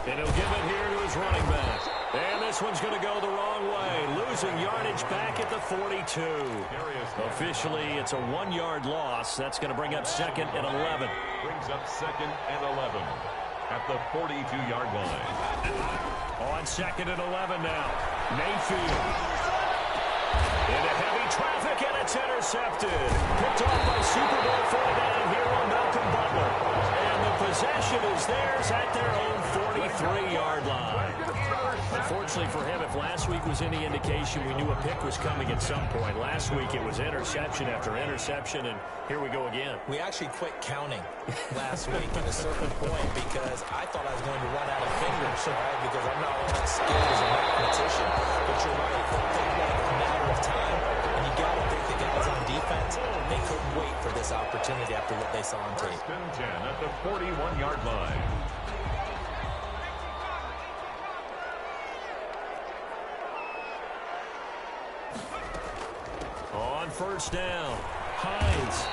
And he'll give it here to his running back. And this one's going to go the wrong way. Losing yardage back at the 42. Officially, it's a 1-yard loss. That's going to bring up 2nd and 11. Brings up 2nd and 11 at the 42-yard line. On 2nd and 11 now. Mayfield. Into heavy traffic, and it's intercepted. Picked off by Super Bowl 49 hero Malcolm Butler. And the possession is theirs at their own 43-yard line. Unfortunately for him, if last week was any indication, we knew a pick was coming at some point. Last week it was interception after interception, and here we go again. We actually quit counting last week at a certain point because I thought I was going to run out of fingers, right? Because I'm not all that skilled as a mathematician. But you're right, it felt like a matter of time. And you got to think the guys on defense, they couldn't wait for this opportunity after what they saw on tape. 1st and 10 at the 41-yard line. On 1st down, Hines.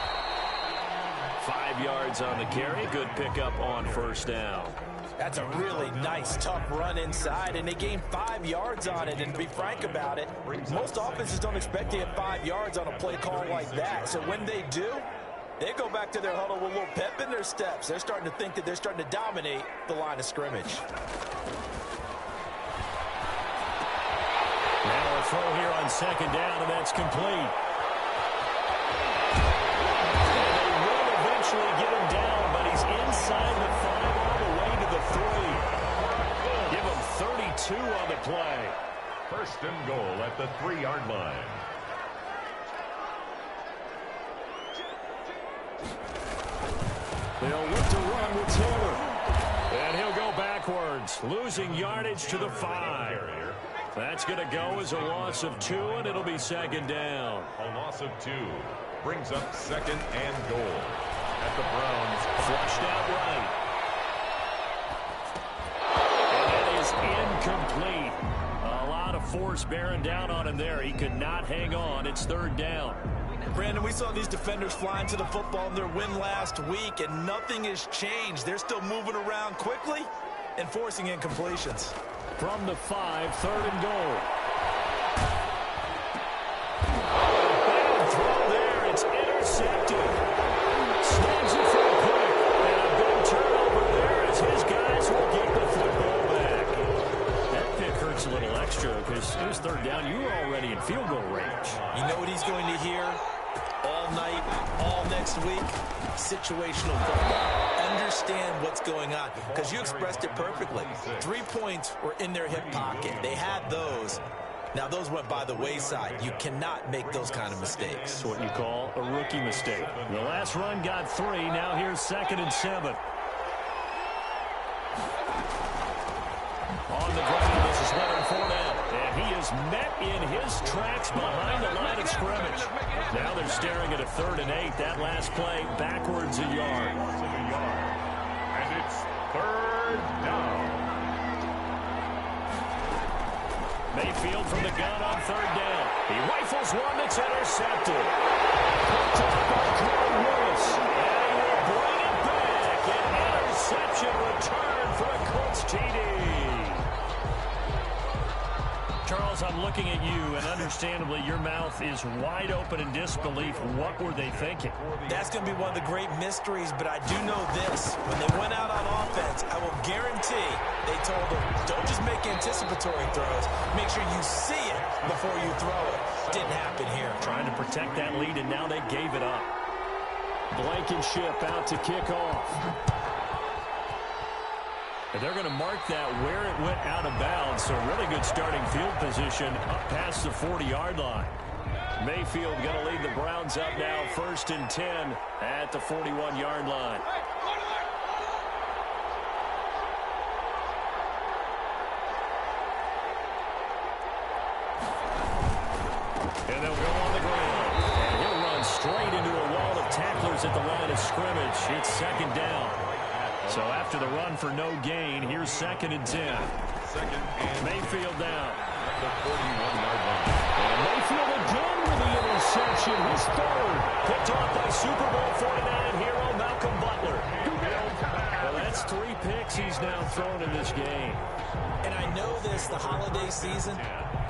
5 yards on the carry. Good pickup on 1st down. That's a really nice, tough run inside, and they gained 5 yards on it. And to be frank about it, most offenses don't expect to get 5 yards on a play call like that. So when they do, they go back to their huddle with a little pep in their steps. They're starting to think that they're starting to dominate the line of scrimmage. Now a throw here on 2nd down, and that's complete. Get him down, but he's inside the 5 all the way to the 3. Give him 32 on the play. 1st and goal at the 3-yard line. They'll look to run with Taylor. And he'll go backwards, losing yardage to the 5. That's going to go as a loss of 2, and it'll be 2nd down. A loss of 2 brings up 2nd and goal at the Browns. Flushed out right. And that is incomplete. A lot of force bearing down on him there. He could not hang on. It's 3rd down. Brandon, we saw these defenders flying to the football in their win last week, and nothing has changed. They're still moving around quickly and forcing incompletions. From the 5, 3rd and goal. Bad throw there. It's intercepted. Snags it for a pick. And a big turnover there as his guys will get the football back. That pick hurts a little extra because it was 3rd down. You were already in field goal range. You know what he's going to hear all night, all next week? Situational football. Understand what's going on, because you expressed it perfectly. 3 points were in their hip pocket. They had those. Now, those went by the wayside. You cannot make those kind of mistakes. That's what you call a rookie mistake. The last run got 3. Now here's 2nd and 7. On the ground, this is Leonard Fournette. And he is met in his tracks behind the line of scrimmage. Now they're staring at a 3rd and 8. That last play, backwards a yard. And it's 3rd down. Mayfield from the gun on 3rd down. He rifles one that's intercepted. Picked up by Corey Lewis. And he will bring it back. An interception return for a Colts TD. Charles, I'm looking at you, and understandably, your mouth is wide open in disbelief. What were they thinking? That's going to be one of the great mysteries, but I do know this. When they went out on offense, I will guarantee they told them, don't just make anticipatory throws. Make sure you see it before you throw it. Didn't happen here. Trying to protect that lead, and now they gave it up. Blankenship out to kick off. And they're going to mark that where it went out of bounds. So really good starting field position up past the 40-yard line. Mayfield going to lead the Browns up now 1st and 10 at the 41-yard line. And they'll go on the ground. And he'll run straight into a wall of tacklers at the line of scrimmage. It's 2nd down. So after the run for no gain, here's 2nd and 10. Mayfield down. The 41-yard line. And Mayfield again with the interception. His 3rd. Picked off by Super Bowl 49 hero Malcolm Butler. Well, that's 3 picks he's now thrown in this game. And I know this, the holiday season,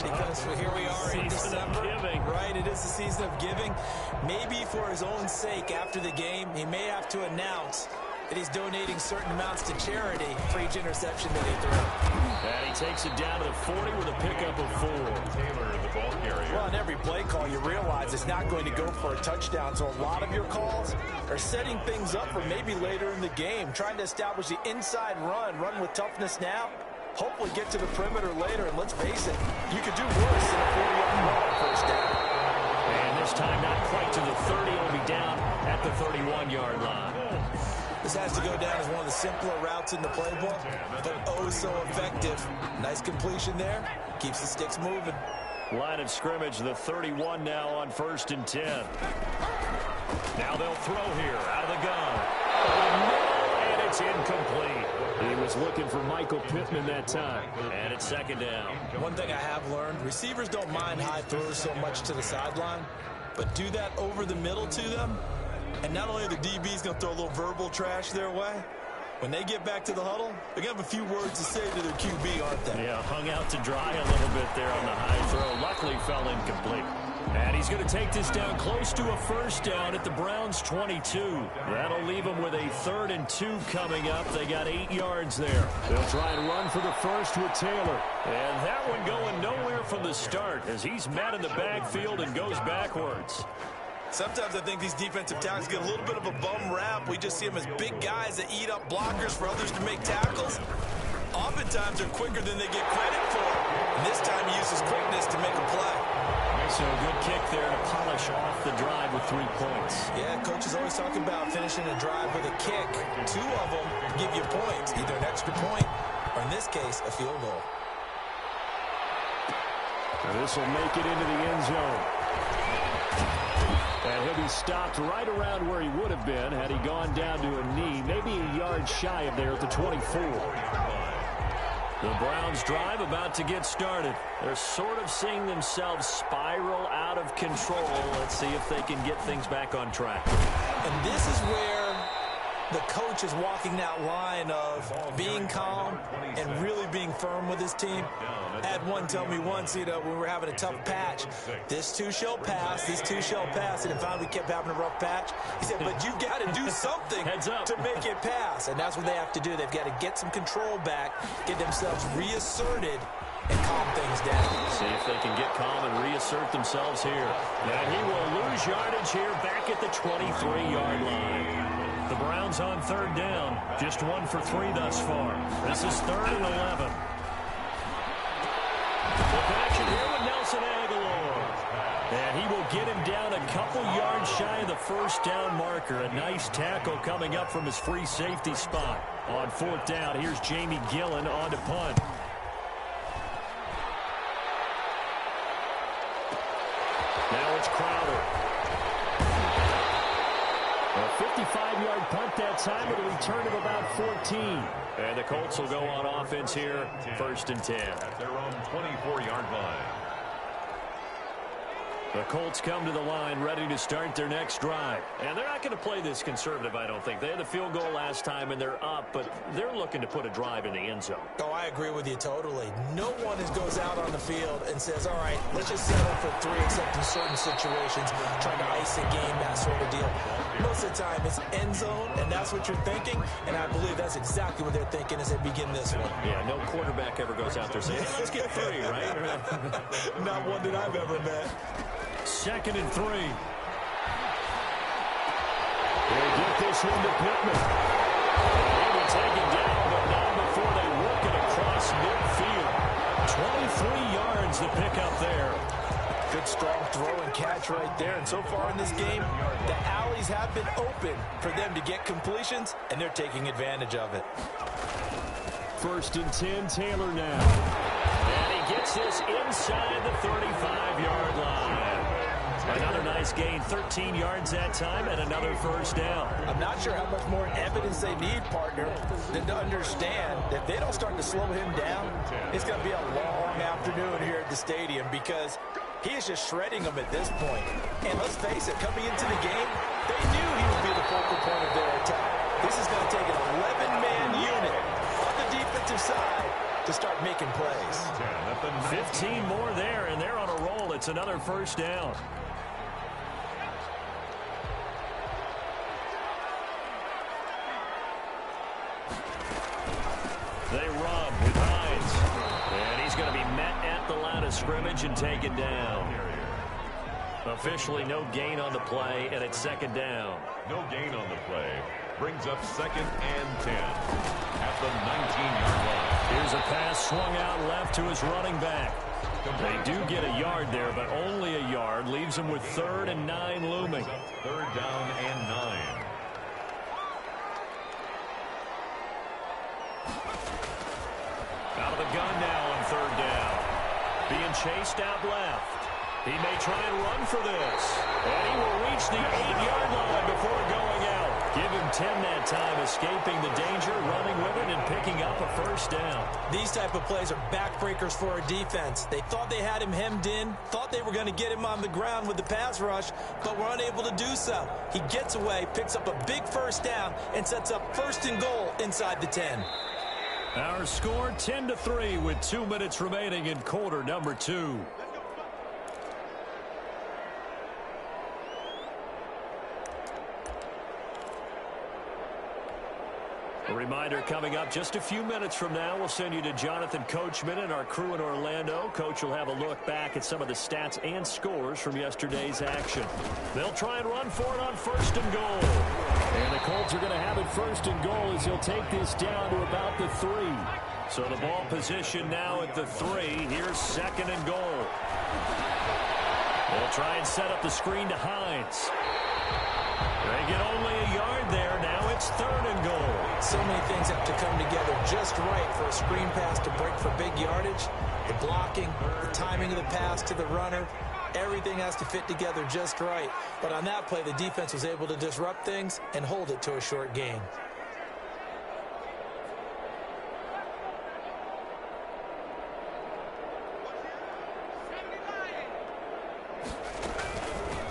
because here we are in December, right? It is the season of giving. Maybe for his own sake, after the game, he may have to announce that he's donating certain amounts to charity for each interception that he throws. And he takes it down to the 40 with a pickup of 4. Taylor, the ball carrier. Well, on every play call, you realize it's not going to go for a touchdown. So a lot of your calls are setting things up for maybe later in the game, trying to establish the inside run with toughness now. Hopefully get to the perimeter later, and let's face it, you could do worse than a 40-yard run on first down. And this time not quite to the 30, will be down at the 31-yard line. This has to go down as one of the simpler routes in the playbook, but oh so effective. Nice completion there, keeps the sticks moving. Line of scrimmage, the 31 now on 1st and 10. Now they'll throw here, out of the gun. And it's incomplete. He was looking for Michael Pittman that time. And it's 2nd down. One thing I have learned, receivers don't mind high throws so much to the sideline, but do that over the middle to them, and not only are the DBs going to throw a little verbal trash their way, when they get back to the huddle, they're going to have a few words to say to their QB, aren't they? Yeah, hung out to dry a little bit there on the high throw. Luckily fell incomplete. And he's going to take this down close to a 1st down at the Browns' 22. That'll leave them with a 3rd and 2 coming up. They got 8 yards there. They'll try and run for the first with Taylor. And that one going nowhere from the start as he's met in the backfield and goes backwards. Sometimes I think these defensive tackles get a little bit of a bum rap. We just see them as big guys that eat up blockers for others to make tackles. Oftentimes they're quicker than they get credit for. And this time he uses quickness to make a play. So a good kick there to polish off the drive with 3 points. Yeah, coaches always talk about finishing a drive with a kick. 2 of them give you points, either an extra point or, in this case, a field goal. This will make it into the end zone. And he'll be stopped right around where he would have been had he gone down to a knee, maybe a yard shy of there at the 24. The Browns drive about to get started. They're sort of seeing themselves spiral out of control. Let's see if they can get things back on track. And this is where the coach is walking that line of being calm and really being firm with his team. I had one tell me once, when we were having a tough patch, this too shall pass, this too shall pass. And finally we kept having a rough patch. He said, but you've got to do something to make it pass. And that's what they have to do. They've got to get some control back, get themselves reasserted, and calm things down. See if they can get calm and reassert themselves here. And he will lose yardage here back at the 23-yard line. The Browns on 3rd down, just 1 for 3 thus far. This is 3rd and 11. The connection here with Nelson Aguilar. And he will get him down a couple yards shy of the 1st down marker. A nice tackle coming up from his free safety spot. On 4th down, here's Jamie Gillen on to punt. Now it's Crowder. A 55-yard punt that time with a return of about 14. And the Colts will go on offense here, 1st and 10. At their own 24-yard line. The Colts come to the line ready to start their next drive. And they're not going to play this conservative, I don't think. They had the field goal last time, and they're up, but they're looking to put a drive in the end zone. Oh, I agree with you totally. No one goes out on the field and says, all right, let's just settle for 3, except in certain situations, trying to ice a game, that sort of deal. Most of the time, it's end zone, and that's what you're thinking, and I believe that's exactly what they're thinking as they begin this one. Yeah, no quarterback ever goes out there saying, hey, let's get 3, right? Not one that I've ever met. 2nd and 3. They get this one to Pittman. He'll be taken down, but not before they work it across midfield. 23 yards the pickup there. Good strong throw and catch right there. And so far in this game, the alleys have been open for them to get completions, and they're taking advantage of it. 1st and 10, Taylor now. And he gets this inside the 35-yard line. Another nice gain, 13 yards that time, and another 1st down. I'm not sure how much more evidence they need, partner, than to understand that if they don't start to slow him down, it's going to be a long afternoon here at the stadium because he is just shredding them at this point. And let's face it, coming into the game, they knew he would be the focal point of their attack. This is going to take an 11-man unit 17 more there, and they're on a roll. It's another first down. They run with Hines. And he's going to be met at the line of scrimmage and taken down. Officially no gain on the play, and it's second down. No gain on the play. Brings up 2nd and 10 at the 19-yard line. Here's a pass swung out left to his running back. They do get a yard there, but only a yard. Leaves him with 3rd and 9 looming. 3rd down and 9. Out of the gun now on 3rd down. Being chased out left. He may try and run for this. And he will reach the 8-yard line before going out. Give him 10 that time, escaping the danger, running with it, and picking up a first down. These type of plays are backbreakers for a defense. They thought they had him hemmed in, thought they were going to get him on the ground with the pass rush, but were unable to do so. He gets away, picks up a big first down, and sets up 1st and goal inside the 10. Our score 10-3 with 2 minutes remaining in quarter number 2. A reminder coming up just a few minutes from now, we'll send you to Jonathan Coachman and our crew in Orlando. Coach will have a look back at some of the stats and scores from yesterday's action. They'll try and run for it on 1st and goal. And the Colts are going to have it 1st and goal as he'll take this down to about the 3. So the ball position now at the 3. Here's 2nd and goal. They'll try and set up the screen to Hines. They get only a yard there. Now it's 3rd and goal. So many things have to come together just right for a screen pass to break for big yardage. The blocking, the timing of the pass to the runner, everything has to fit together just right. But on that play, the defense was able to disrupt things and hold it to a short gain.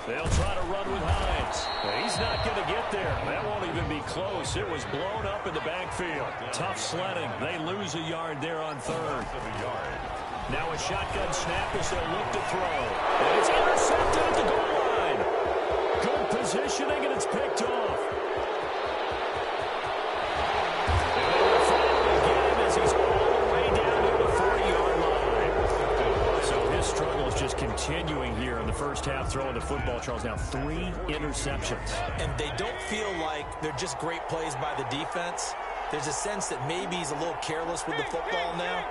They'll try to run with Hines. He's not going to get there. That won't even be close. It was blown up in the backfield. Tough sledding. They lose a yard there on 3rd. Now a shotgun snap as they'll look to throw. And it's intercepted at the goal line. Good positioning, and it's picked off. And they will follow again as he's all the way down to the 40-yard line. So his struggle is just continuing here in the first half, throwing the football. Charles, now 3 interceptions. And they don't feel like they're just great plays by the defense. There's a sense that maybe he's a little careless with the football now.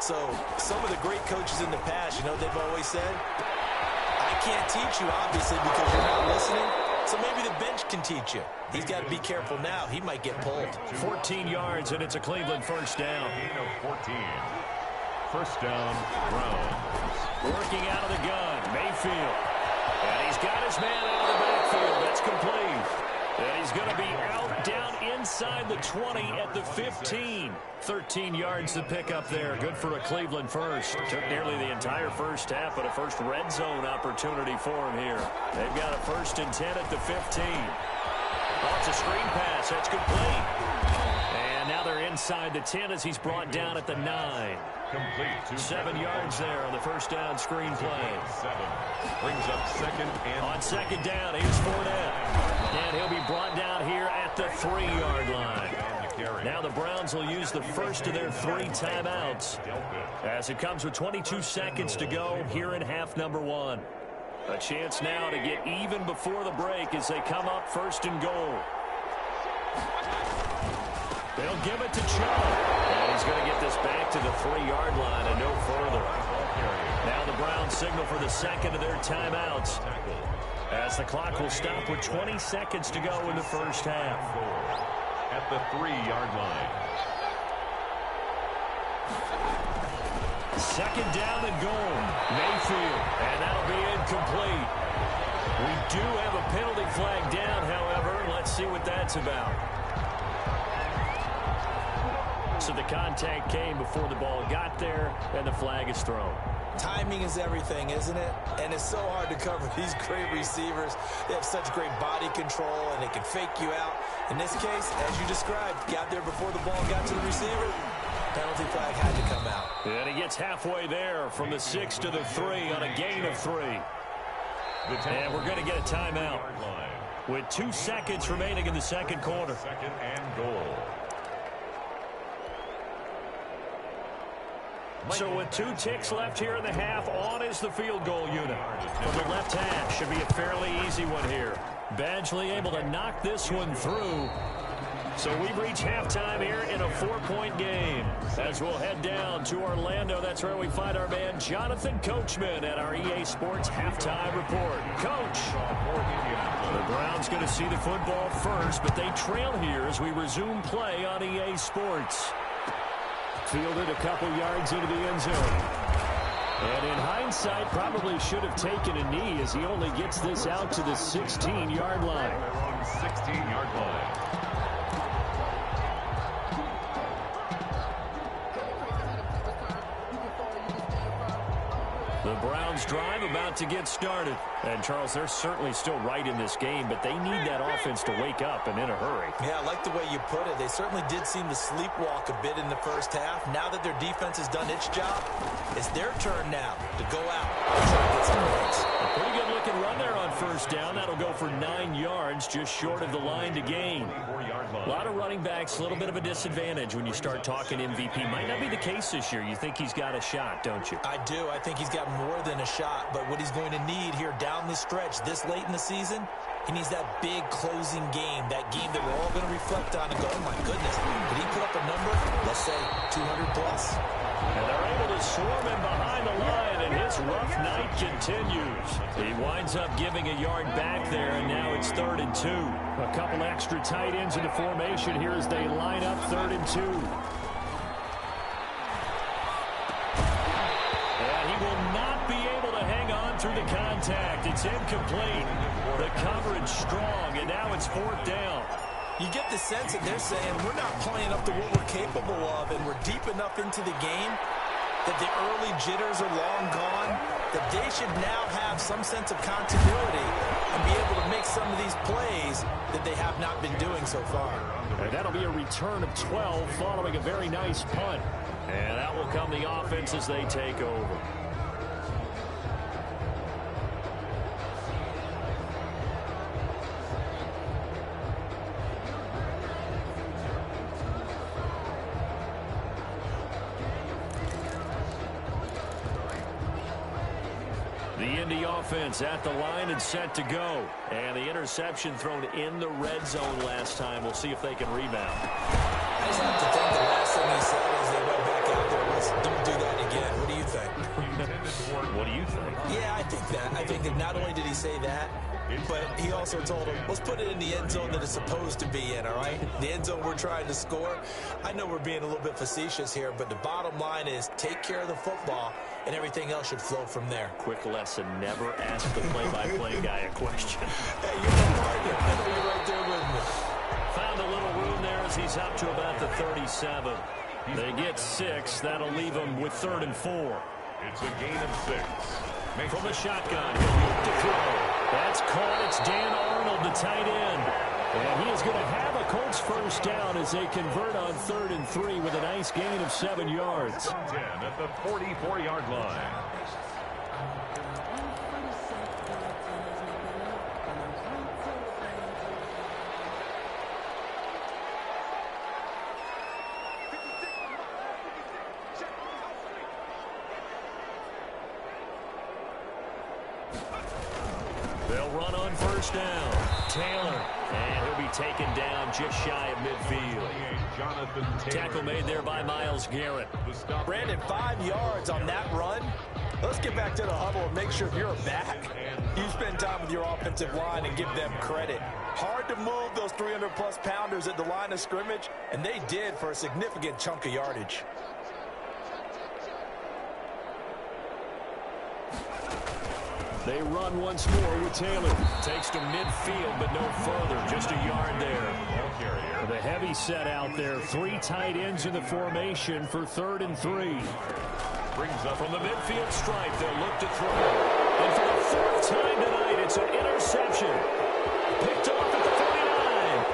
So some of the great coaches in the past, you know, they've always said, I can't teach you, obviously, because you're not listening. So maybe the bench can teach you. He's got to be careful now. He might get pulled. 14 yards, and it's a Cleveland first down. Gain of 14. First down, Browns. Working out of the gun, Mayfield. And he's got his man out of the backfield. That's complete. And he's going to be out down inside the 20 at the 15. 13 yards to pick up there. Good for a Cleveland first. Took nearly the entire first half, but a first red zone opportunity for him here. They've got a 1st and 10 at the 15. Oh, it's a screen pass. That's complete. And now they're inside the 10 as he's brought down at the 9. Complete. 7 yards there on the first down screen play. 7. Brings up 2nd and... On 2nd down, here's Fournette. And he'll be brought down here at the 3-yard line. Now the Browns will use the first of their 3 timeouts as it comes with 22 seconds to go here in half number 1. A chance now to get even before the break as they come up 1st and goal. They'll give it to Chubb. And he's going to get this back to the 3-yard line and no further. Now the Browns signal for the 2nd of their timeouts as the clock will stop with 20 seconds to go in the first half. At the 3-yard line. 2nd down and goal. Mayfield. And that'll be incomplete. We do have a penalty flag down, however. Let's see what that's about. So the contact came before the ball got there, and the flag is thrown. Timing is everything, isn't it? And it's so hard to cover these great receivers. They have such great body control, and they can fake you out. In this case, as you described, got there before the ball got to the receiver. Penalty flag had to come out. And he gets halfway there from the 6 to the 3 on a gain of 3. And we're going to get a timeout with 2 seconds remaining in the second quarter. Second and goal. So with 2 ticks left here in the half, on is the field goal unit. From the left hash, should be a fairly easy one here. Badgley able to knock this one through. So we've reached halftime here in a 4-point game. As we'll head down to Orlando, that's where we find our man Jonathan Coachman at our EA Sports Halftime Report. Coach, the Browns going to see the football first, but they trail here as we resume play on EA Sports. Fielded a couple yards into the end zone. And in hindsight, probably should have taken a knee as he only gets this out to the 16-yard line. 16-yard line. The Browns drive about to get started. And, Charles, they're certainly still right in this game, but they need that offense to wake up and in a hurry. Yeah, I like the way you put it. They certainly did seem to sleepwalk a bit in the first half. Now that their defense has done its job, it's their turn now to go out and try to get some points. A pretty good-looking run there on first down. That'll go for 9 yards, just short of the line to gain. A lot of running backs, a little bit of a disadvantage when you start talking MVP. Might not be the case this year. You think he's got a shot, don't you? I do. I think he's got more than a shot. But what he's going to need here down the stretch this late in the season, he needs that big closing game, that game that we're all going to reflect on and go, oh, my goodness, did he put up a number, let's say 200 plus? And they're able to swarm him behind the line, and his rough night continues. He winds up giving a yard back there, and now it's 3rd and 2. A couple extra tight ends in the formation here as they line up 3rd and 2. And he will not be able to hang on through the contact. It's incomplete. The coverage strong, and now it's 4th down. You get the sense that they're saying we're not playing up to what we're capable of, and we're deep enough into the game that the early jitters are long gone, that they should now have some sense of continuity and be able to make some of these plays that they have not been doing so far. And that'll be a return of 12 following a very nice punt. And that will come the offense as they take over. The Indy offense at the line and set to go. And the interception thrown in the red zone last time. We'll see if they can rebound. I just have to think the last thing he said as they went back out there was, don't do that again. What do you think? What do you think? Yeah, I think that. I think that not only did he say that, but he also told him, let's put it in the end zone that it's supposed to be in, all right? The end zone we're trying to score. I know we're being a little bit facetious here, but the bottom line is take care of the football, and everything else should flow from there. Quick lesson, never ask the play-by-play guy a question. Hey, you're my partner. I know you're right there with me. Found a little room there as he's up to about the 37. They get 6. That'll leave him with 3rd and 4. It's a gain of 6. From the shotgun, he'll look to throw. That's caught. It's Dan Arnold, the tight end. And he is going to have a Colts first down as they convert on 3rd and 3 with a nice gain of 7 yards. 10 at the 44-yard line. They'll run on first down. Taylor. And he'll be taken down just shy of midfield. Tackle made there by Myles Garrett. Brandon, 5 yards on that run. Let's get back to the huddle and make sure you're back. You spend time with your offensive line and give them credit. Hard to move those 300-plus pounders at the line of scrimmage, and they did for a significant chunk of yardage. They run once more with Taylor. Takes to midfield, but no further. Just a yard there. The heavy set out there. 3 tight ends in the formation for 3rd and 3. Brings up from the midfield stripe. They'll look to throw. And for the 4th time tonight, it's an interception. Picked off at the 49.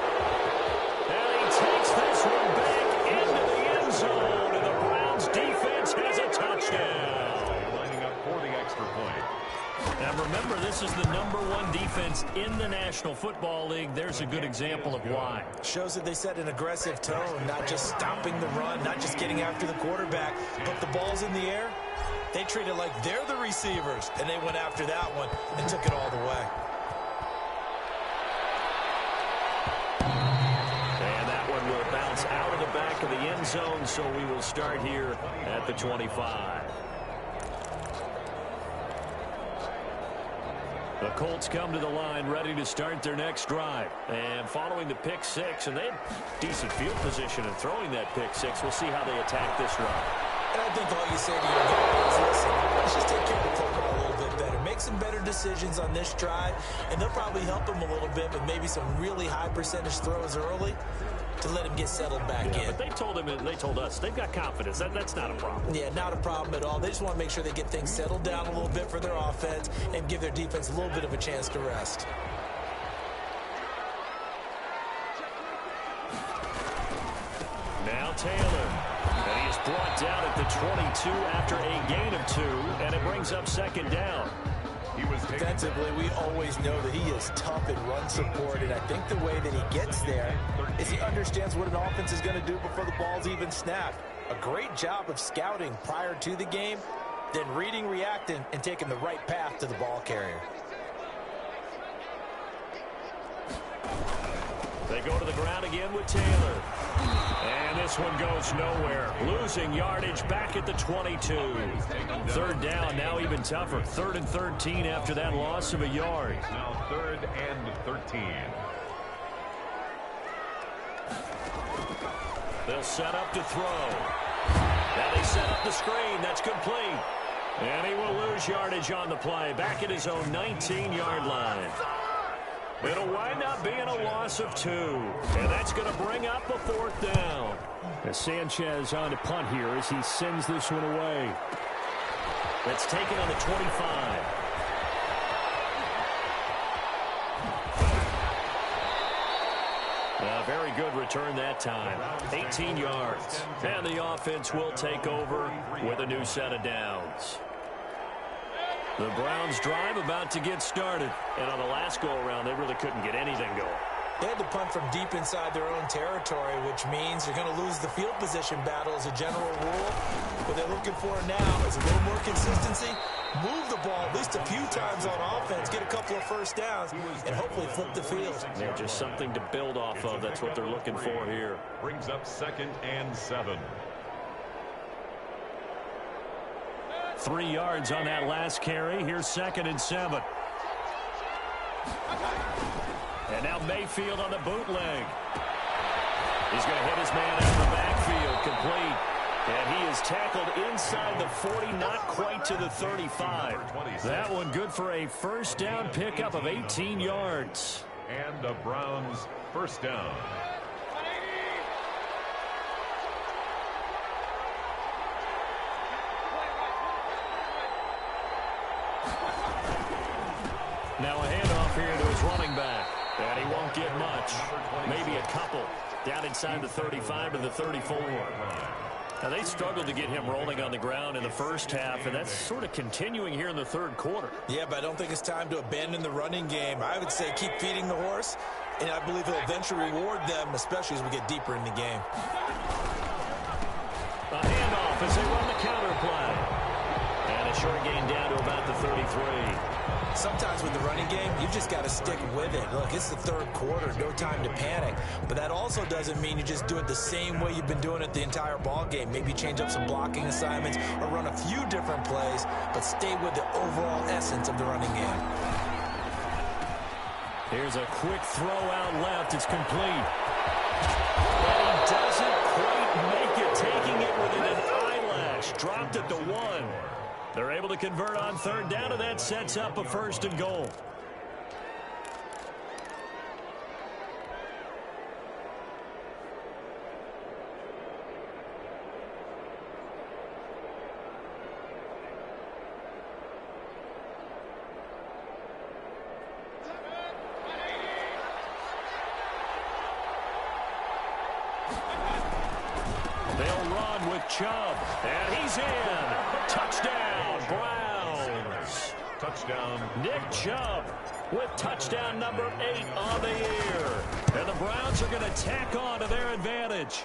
offense in the National Football League. There's a good example of why. Shows that they set an aggressive tone, not just stopping the run, not just getting after the quarterback, but the ball's in the air. They treat it like they're the receivers, and they went after that one and took it all the way. And that one will bounce out of the back of the end zone, so we will start here at the 25. The Colts come to the line ready to start their next drive. And following the pick six, and they had decent field position in throwing that pick six. We'll see how they attack this drive. And I think all you say to your guy is, listen, let's just take care of the football a little bit better. Make some better decisions on this drive, and they'll probably help him a little bit with maybe some really high percentage throws early to let him get settled back in. But they told him, and they told us, they've got confidence. That's not a problem. Yeah, not a problem at all. They just want to make sure they get things settled down a little bit for their offense and give their defense a little bit of a chance to rest. Now Taylor. And he is brought down at the 22 after a gain of 2, and it brings up second down. Defensively, we always know that he is tough in run support, and I think the way that he gets there is he understands what an offense is going to do before the ball's even snapped. A great job of scouting prior to the game, then reading, reacting, and taking the right path to the ball carrier. They go to the ground again with Taylor. And this one goes nowhere. Losing yardage back at the 22. Third down, now even tougher. 3rd and 13 after that loss of a yard. Now 3rd and 13. They'll set up to throw. Now they set up the screen. That's complete. And he will lose yardage on the play. Back at his own 19-yard line. It'll wind up being a loss of 2. And that's going to bring up a 4th down. As Sanchez on to punt here as he sends this one away. That's taken on the 25. A very good return that time. 18 yards. And the offense will take over with a new set of downs. The Browns drive about to get started. And on the last go-around, they really couldn't get anything going. They had to punt from deep inside their own territory, which means you're going to lose the field position battle as a general rule. What they're looking for now is a little more consistency, move the ball at least a few times on offense, get a couple of first downs, and hopefully flip the field. Yeah, just something to build off of. That's what they're looking for here. Brings up 2nd and 7. 3 yards on that last carry. Here's 2nd and 7. And now Mayfield on the bootleg. He's going to hit his man out of the backfield, complete. And he is tackled inside the 40, not quite to the 35. That one good for a first down pickup of 18 yards. And the Browns first down. Now a handoff here to his running back. And he won't get much. Maybe a couple. Down inside the 35 to the 34. Now they struggled to get him rolling on the ground in the first half, and that's sort of continuing here in the 3rd quarter. Yeah, but I don't think it's time to abandon the running game. I would say keep feeding the horse, and I believe he'll eventually reward them, especially as we get deeper in the game. A handoff as they run the counter play. And a short gain down to about the 33. Sometimes with the running game, you just got to stick with it. Look, it's the 3rd quarter, no time to panic. But that also doesn't mean you just do it the same way you've been doing it the entire ball game. Maybe change up some blocking assignments or run a few different plays, but stay with the overall essence of the running game. Here's a quick throw out left. It's complete. But he doesn't quite make it, taking it within an eyelash. Dropped at the 1. They're able to convert on 3rd down, and that sets up a 1st and goal. They'll run with Chubb, and he's in. Touchdown, Browns. Touchdown, Nick Chubb with touchdown number 8 on the year. And the Browns are going to tack on to their advantage.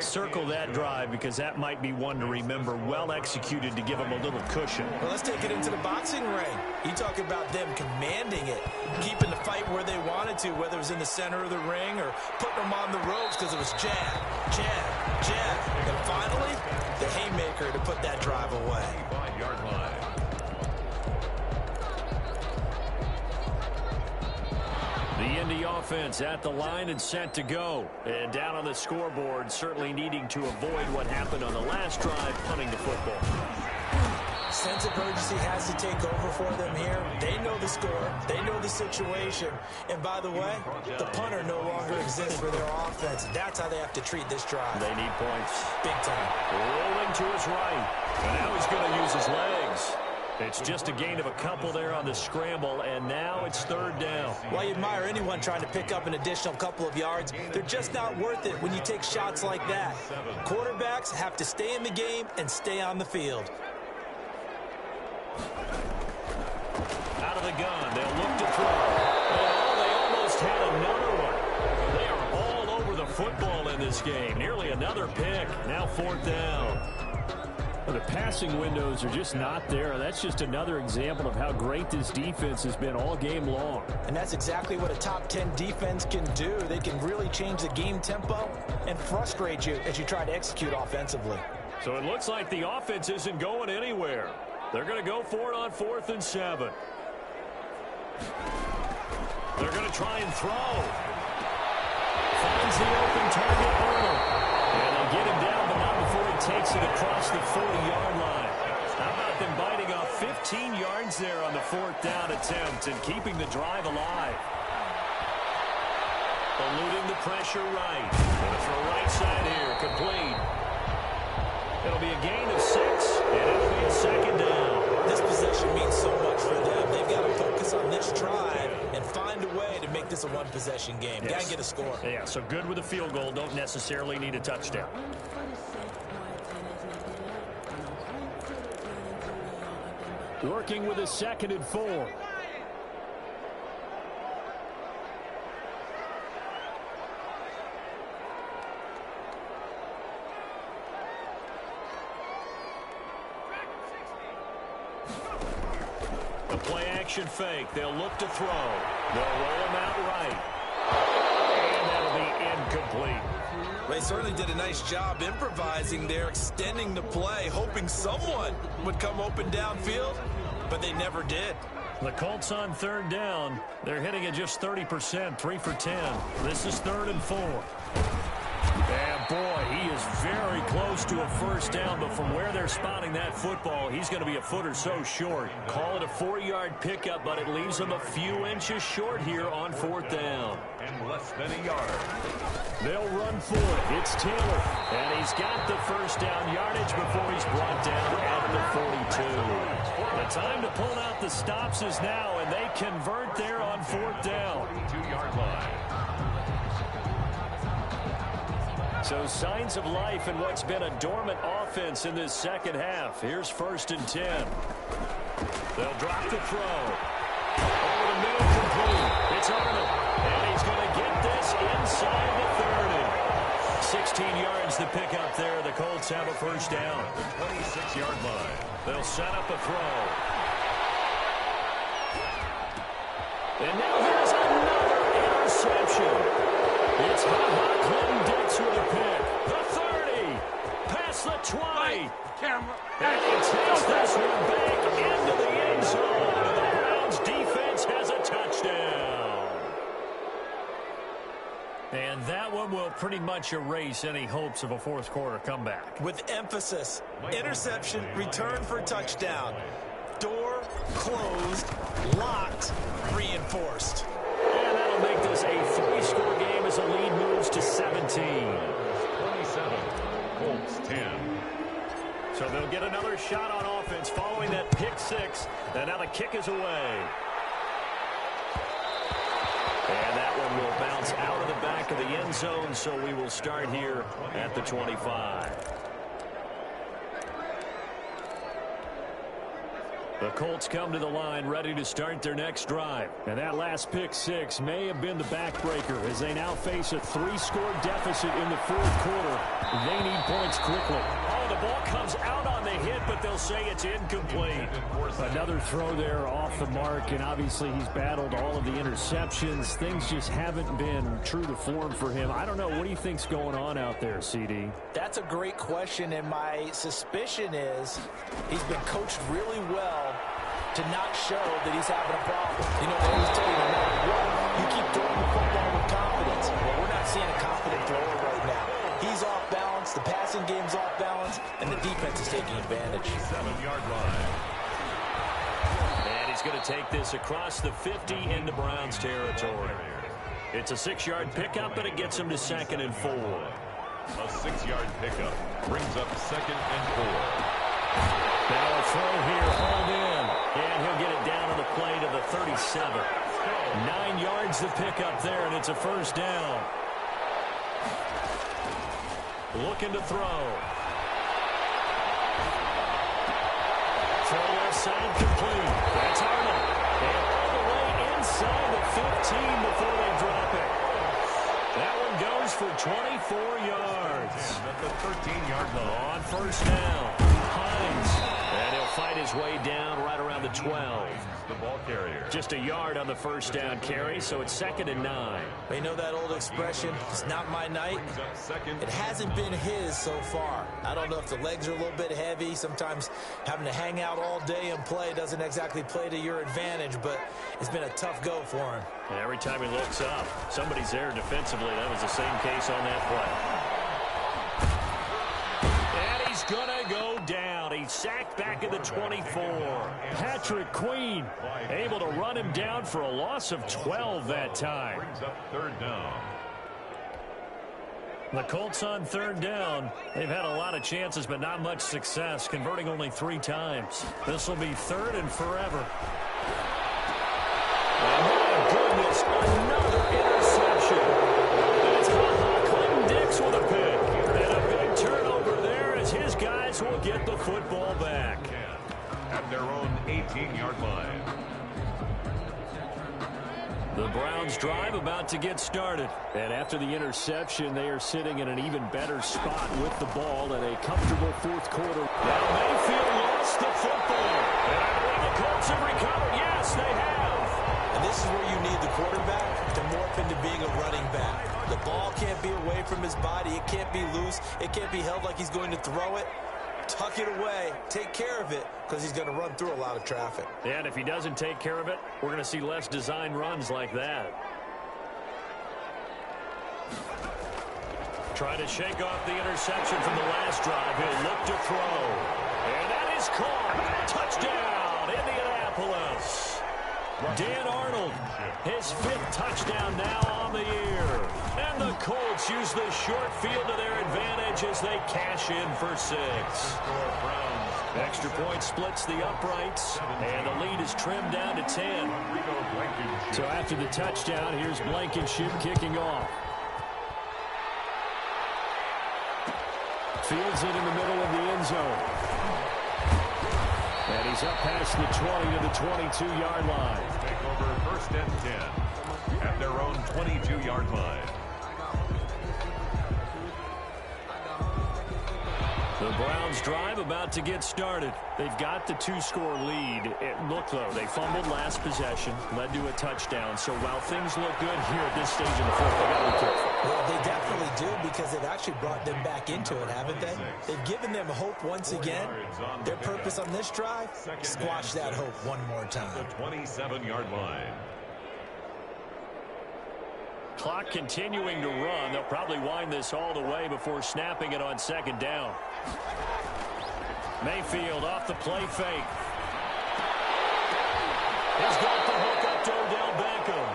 Circle that drive because that might be one to remember. Well executed to give them a little cushion. Well, let's take it into the boxing ring. You talk about them commanding it, keeping the fight where they wanted to, whether it was in the center of the ring or putting them on the ropes because it was jab, jab, jab. And finally, the haymaker to put that drive away. 5-yard line. The Indy offense at the line and set to go. And down on the scoreboard, certainly needing to avoid what happened on the last drive, punting the football. Sense of urgency has to take over for them here. They know the score. They know the situation. And by the way, the punter no longer exists for their offense. That's how they have to treat this drive. They need points. Big time. Rolling to his right. And now he's going to use his legs. It's just a gain of a couple there on the scramble, and now it's 3rd down. Well, you admire anyone trying to pick up an additional couple of yards. They're just not worth it when you take shots like that. Quarterbacks have to stay in the game and stay on the field. Out of the gun, they'll look to throw. Oh, they almost had another one. They are all over the football in this game. Nearly another pick. Now 4th down. Well, the passing windows are just not there. That's just another example of how great this defense has been all game long. And that's exactly what a top 10 defense can do. They can really change the game tempo and frustrate you as you try to execute offensively. So it looks like the offense isn't going anywhere. They're going to go for it on 4th and 7. They're going to try and throw. Finds the open target, Arnold. And they'll get him down, but not before he takes it across the 40-yard line. How about them biting off 15 yards there on the 4th down attempt and keeping the drive alive? Eluding the pressure right. Going to throw right side here, complete. It'll be a gain of 6, and it'll be a 2nd down. This possession means so much for them. They've got to focus on this drive and find a way to make this a one-possession game. Yes. Got to get a score. Yeah, so good with a field goal. Don't necessarily need a touchdown. Working with a 2nd and 4. The play action fake. They'll look to throw. They'll roll him out right. And that'll be incomplete. They certainly did a nice job improvising there, extending the play, hoping someone would come open downfield, but they never did. The Colts on 3rd down. They're hitting at just 30%, 3 for 10. This is 3rd and 4. And boy, he is very close to a 1st down, but from where they're spotting that football, he's going to be a foot or so short. Call it a 4-yard pickup, but it leaves him a few inches short here on 4th down. And less than a yard. They'll run for it. It's Taylor, and he's got the 1st down yardage before he's brought down at the 42. The time to pull out the stops is now, and they convert there on 4th down. 42-yard line. So signs of life in what's been a dormant offense in this 2nd half. Here's 1st and 10. They'll drop the throw. Over the middle, complete. It's Arnold. And he's going to get this inside the 30. 16 yards to pick up there. The Colts have a 1st down. 26-yard line. They'll set up a throw. And now here's another interception. It's Clinton-Dix with a pick. The 30. Past the 20. And he takes this one back into the end zone. And the Browns defense has a touchdown. And that one will pretty much erase any hopes of a 4th quarter comeback. With emphasis, interception, return for touchdown. Door closed, locked, reinforced. And that'll make this a 3-score game as the lead moves to 17. 27, Colts 10. So they'll get another shot on offense following that pick 6. And now the kick is away. And that one will bounce out of the back of the end zone, so we will start here at the 25. The Colts come to the line ready to start their next drive. And that last pick six may have been the backbreaker as they now face a 3-score deficit in the fourth quarter. They need points quickly. Oh, the ball comes out on the hit, but they'll say it's incomplete. Another throw there off the mark, and obviously he's battled all of the interceptions. Things just haven't been true to form for him. I don't know. What do you think's going on out there, CD? That's a great question, and my suspicion is he's been coached really well to not show that he's having a problem. You know, they always tell you, no matter what, you keep throwing the football with confidence. Well, we're not seeing a confident thrower right now. He's off balance, the passing game's off balance, and the defense is taking advantage. 7-yard line. And he's going to take this across the 50 into Browns territory. It's a 6-yard pickup, but it gets him to 2nd and 4. A 6-yard pickup brings up 2nd and 4. Now a throw here, hauled in, and he'll get it down to the play to the 37. 9 yards to pick up there, and it's a first down. Looking to throw. Throw left side complete. That's Arnold. And all the way inside the 15 before they drop it. That one goes for 24 yards. At the 13-yard line. On first down. Hines. And he'll fight his way down right around the 12. The ball carrier. Just a yard on the first down carry, so it's 2nd and 9. You know that old expression, it's not my night? It hasn't been his so far. I don't know if the legs are a little bit heavy. Sometimes having to hang out all day and play doesn't exactly play to your advantage, but it's been a tough go for him. And every time he looks up, somebody's there defensively. That was the same case on that play. And he's going to go down. He's sacked back at the 24. Patrick Queen able to run him down for a loss of 12 that time. Brings up 3rd down. The Colts on 3rd down. They've had a lot of chances, but not much success, converting only 3 times. This will be 3rd and forever. Oh, my goodness, another interception. It's Clinton Dix with a pick. And a big turnover there as his guys will get the football back. At their own 18-yard line. The Browns drive about to get started. And after the interception, they are sitting in an even better spot with the ball in a comfortable fourth quarter. Now Mayfield lost the football. And I believe the Colts have recovered. Yes, they have. And this is where you need the quarterback to morph into being a running back. The ball can't be away from his body. It can't be loose. It can't be held like he's going to throw it. Tuck it away. Take care of it because he's going to run through a lot of traffic. And if he doesn't take care of it, we're going to see less design runs like that. Trying to shake off the interception from the last drive. He'll look to throw. And that is caught. Touchdown, Indianapolis. Dan Arnold, his 5th touchdown now on the year. And the Colts use the short field to their advantage as they cash in for 6. Extra point splits the uprights, and the lead is trimmed down to 10. So after the touchdown, here's Blankenship kicking off. Fields it in the middle of the end zone. And he's up past the 20 to the 22-yard line. Take over 1st and 10 at their own 22-yard line. The Browns drive about to get started. They've got the 2-score lead. It looked, though, they fumbled last possession, led to a touchdown. So while things look good here at this stage in the fourth, they got to be careful. Well, they definitely do because they've actually brought them back into it, haven't they? They've given them hope once again. Their purpose on this drive, squash that hope one more time. The 27-yard line. Clock continuing to run. They'll probably wind this all the way before snapping it on 2nd down. Mayfield off the play fake. He's got the hook up to Odell Beckham.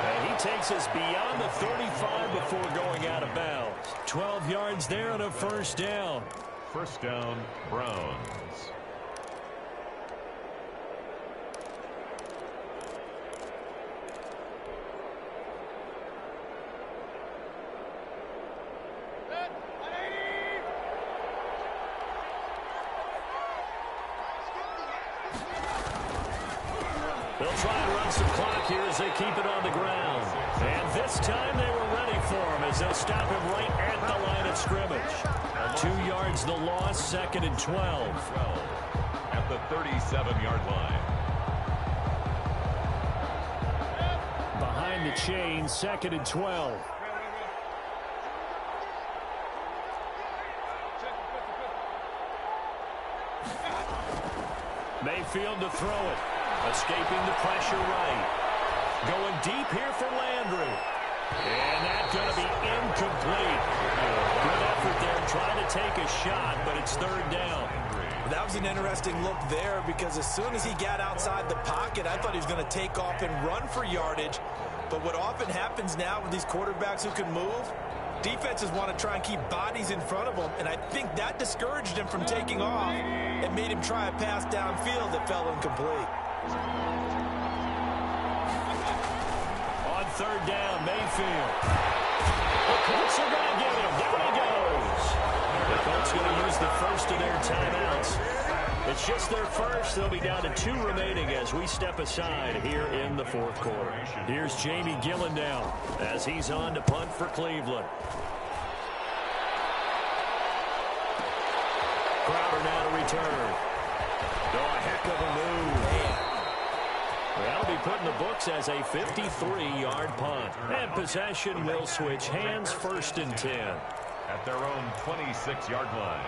And he takes us beyond the 35 before going out of bounds. 12 yards there and a first down. First down, Browns. They'll try and run some clock here as they keep it on the ground. And this time they were ready for him as they'll stop him right at the line of scrimmage. 2 yards the loss, 2nd and 12. At the 37-yard line. Behind the chain, 2nd and 12. Mayfield to throw it. Escaping the pressure right. Going deep here for Landry. And that's going to be incomplete. Good effort there trying to take a shot, but it's 3rd down. That was an interesting look there because as soon as he got outside the pocket, I thought he was going to take off and run for yardage. But what often happens now with these quarterbacks who can move, defenses want to try and keep bodies in front of them, and I think that discouraged him from taking off and made him try a pass downfield that fell incomplete. On 3rd down, Mayfield. The Colts are going to get him. Down he goes. The Colts going to use the first of their timeouts. It's just their first. They'll be down to 2 remaining as we step aside here in the 4th quarter. Here's Jamie Gillen now as he's on to punt for Cleveland. Crowder now to return. Oh, a heck of a move. That'll be put in the books as a 53-yard punt. And possession will switch hands, 1st and 10. At their own 26-yard line.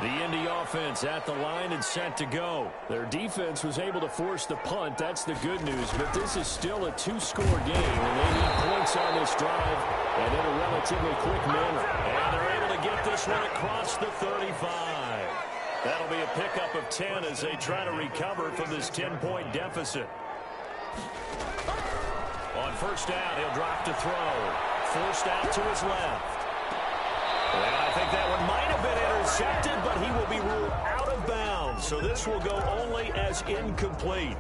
The Indy offense at the line and set to go. Their defense was able to force the punt. That's the good news. But this is still a 2-score game, and they need points on this drive and in a relatively quick manner. And they're able to get this one across the 35. That'll be a pickup of 10 as they try to recover from this 10-point deficit. On 1st down, he'll drop to throw. Forced out to his left. And I think that one might have been intercepted, but he will be ruled out of bounds. So this will go only as incomplete.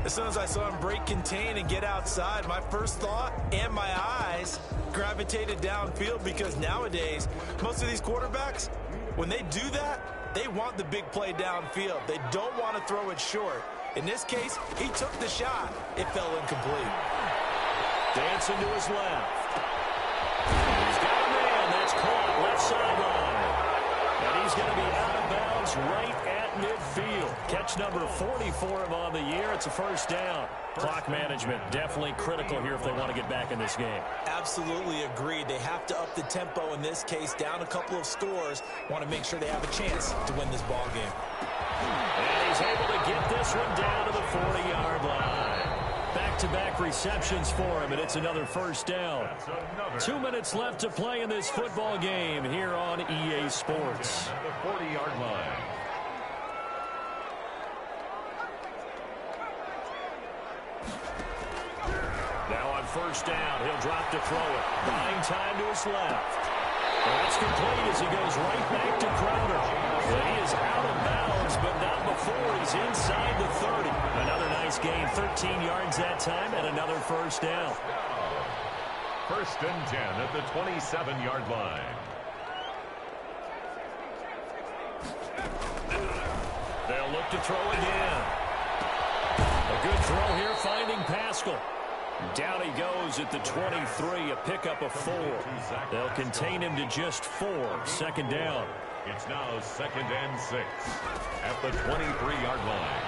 As soon as I saw him break contain and get outside, my first thought and my eyes gravitated downfield because nowadays, most of these quarterbacks, when they do that, they want the big play downfield. They don't want to throw it short. In this case, he took the shot. It fell incomplete. Dancing to his left. He's got a man. That's caught left sideline. And he's going to be out of bounds right at midfield. Catch number 40 for him on the year. It's a 1st down. Clock management definitely critical here if they want to get back in this game. Absolutely agreed. They have to up the tempo in this case, down a couple of scores. Want to make sure they have a chance to win this ball game. And he's able to get this one down to the 40-yard line. Back-to-back receptions for him, and it's another 1st down. 2 minutes left to play in this football game here on EA Sports. At the 40-yard line. Now on 1st down, he'll drop to throw it. Buying time to his left. And that's complete as he goes right back to Crowder. And he is out of bounds, but not before he's inside the 30. Another nice gain, 13 yards that time, and another 1st down. 1st and 10 at the 27-yard line. They'll look to throw again. A good throw here, finding Pascal. Down he goes at the 23, a pickup of 4. They'll contain him to just 4. 2nd down. It's now 2nd and 6 at the 23-yard line.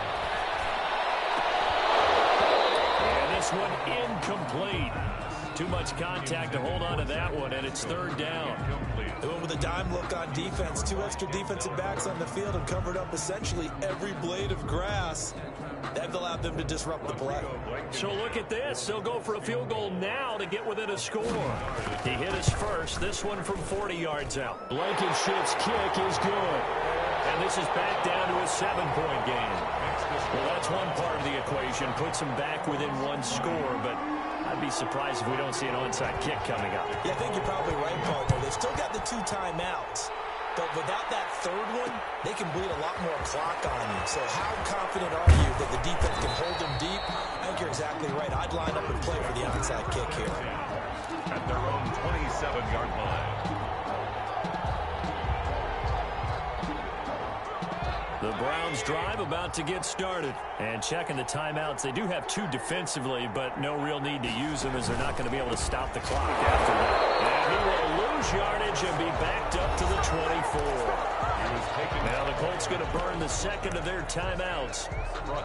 And this one incomplete. Too much contact to hold on to that one, and it's 3rd down. They went with a dime look on defense. 2 extra defensive backs on the field and covered up essentially every blade of grass. That allowed them to disrupt the play. So look at this. They'll go for a field goal now to get within a score. He hit his first. This one from 40 yards out. Blankenship's kick is good. And this is back down to a 7-point game. Well, that's one part of the equation. Puts them back within 1 score, but I'd be surprised if we don't see an onside kick coming up. Yeah, I think you're probably right, partner. They've still got the 2 timeouts. But without that 3rd one, they can bleed a lot more clock on you. So how confident are you that the defense can hold them deep? I think you're exactly right. I'd line up and play for the onside kick here. At their own 27-yard line. The Browns drive about to get started. And checking the timeouts, they do have 2 defensively, but no real need to use them as they're not going to be able to stop the clock after that. And he will lose yardage and be backed up to the 24. Now the Colts going to burn the second of their timeouts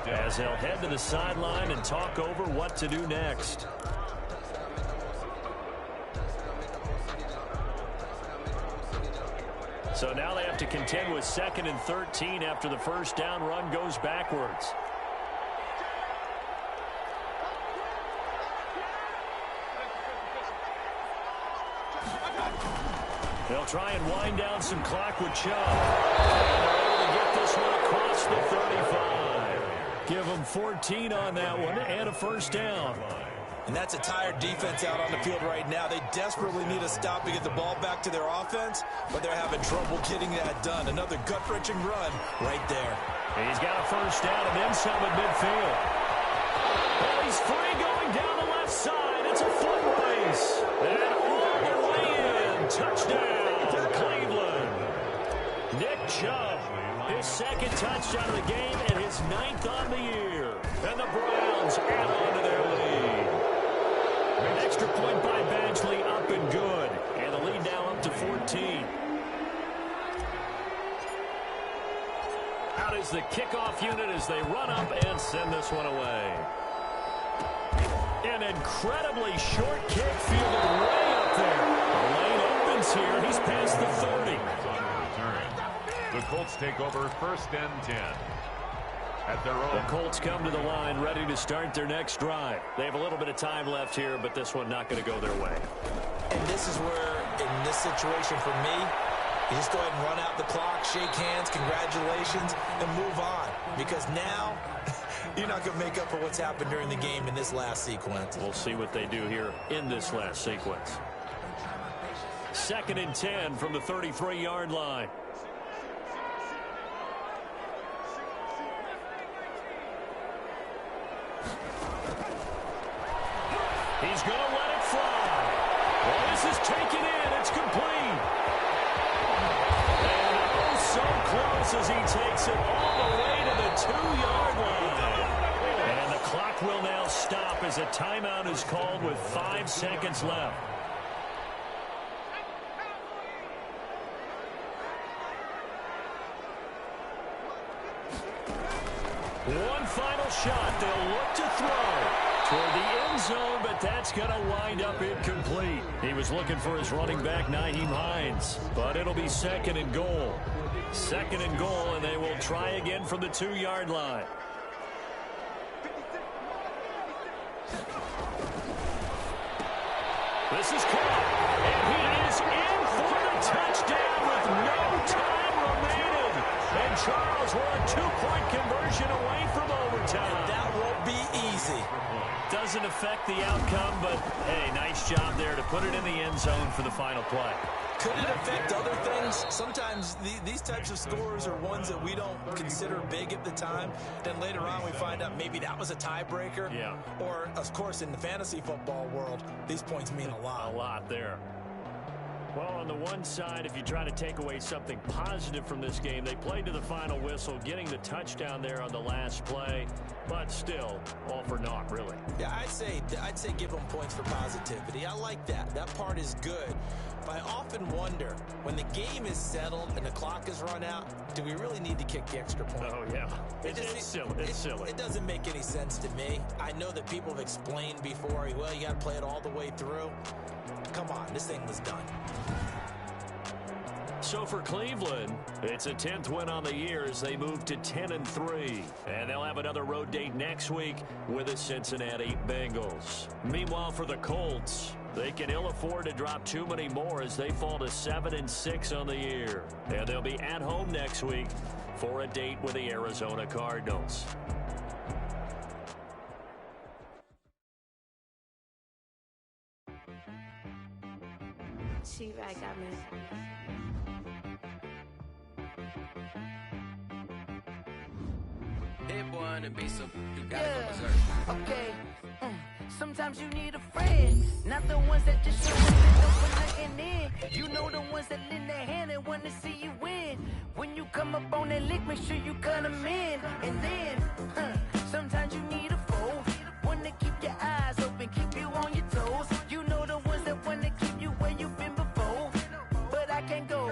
as they'll head to the sideline and talk over what to do next. So now they have to contend with 2nd and 13 after the first down run goes backwards. They'll try and wind down some clock with Chubb. And they're able to get this one across the 35. Give them 14 on that one and a first down. And that's a tired defense out on the field right now. They desperately need a stop to get the ball back to their offense, but they're having trouble getting that done. Another gut-wrenching run right there. He's got a first down and then some at midfield. Oh, he's free going down the left side. It's a foot race. And all the way in. Touchdown, Cleveland. Nick Chubb, his 2nd touchdown of the game and his 9th on the year. And the Browns add on to their lead. An extra point by Badgley up and good. And the lead now up to 14. Out is the kickoff unit as they run up and send this one away. An incredibly short kick fielded way up there. The lane opens here. He's past the 30. The Colts take over 1st and 10. At their own. The Colts come to the line ready to start their next drive. They have a little bit of time left here, but this one not going to go their way. And this is where, in this situation for me, you just go ahead and run out the clock, shake hands, congratulations, and move on. Because now, you're not going to make up for what's happened during the game in this last sequence. We'll see what they do here in this last sequence. 2nd and 10 from the 33-yard line. He's going to let it fly. Well, this is taken in. It's complete. And oh, so close as he takes it all the way to the 2-yard line. And the clock will now stop as a timeout is called with 5 seconds left. One final shot. They'll look to throw toward the end zone, but that's going to wind up incomplete. He was looking for his running back, Nyheim Hines, but it'll be 2nd and goal. 2nd and goal, and they will try again from the 2-yard line. This is caught, and he is in for the touchdown with no time remaining. And Charles, we're a 2-point conversion away from overtime. And that won't be easy. Doesn't affect the outcome, but, hey, nice job there to put it in the end zone for the final play. Could it affect other things? Sometimes these types of scores are ones that we don't consider big at the time. Then later on we find out maybe that was a tiebreaker. Yeah. Or, of course, in the fantasy football world, these points mean a lot. A lot there. Well, on the one side, if you try to take away something positive from this game, they played to the final whistle, getting the touchdown there on the last play, but still, all for naught, really. Yeah, I'd say give them points for positivity. I like that. That part is good. But I often wonder, when the game is settled and the clock is run out, do we really need to kick the extra point? Oh, yeah. It's silly. It's silly. It doesn't make any sense to me. I know that people have explained before, well, you got to play it all the way through. Come on, this thing was done. So for Cleveland, it's a 10th win on the year as they move to 10-3. And they'll have another road date next week with the Cincinnati Bengals. Meanwhile, for the Colts, they can ill afford to drop too many more as they fall to 7-6 on the year. And they'll be at home next week for a date with the Arizona Cardinals. She-Rag got me. Hit one and be some. You gotta go berserk. Okay. Sometimes you need a friend, not the ones that just show up and don't put nothing in. You know the ones that lend their hand and want to see you win. When you come up on that lick, make sure you cut them in. And then, sometimes you need a foe. One to keep your eyes open, keep you on your toes. You know the ones that want to keep you where you've been before. But I can't go,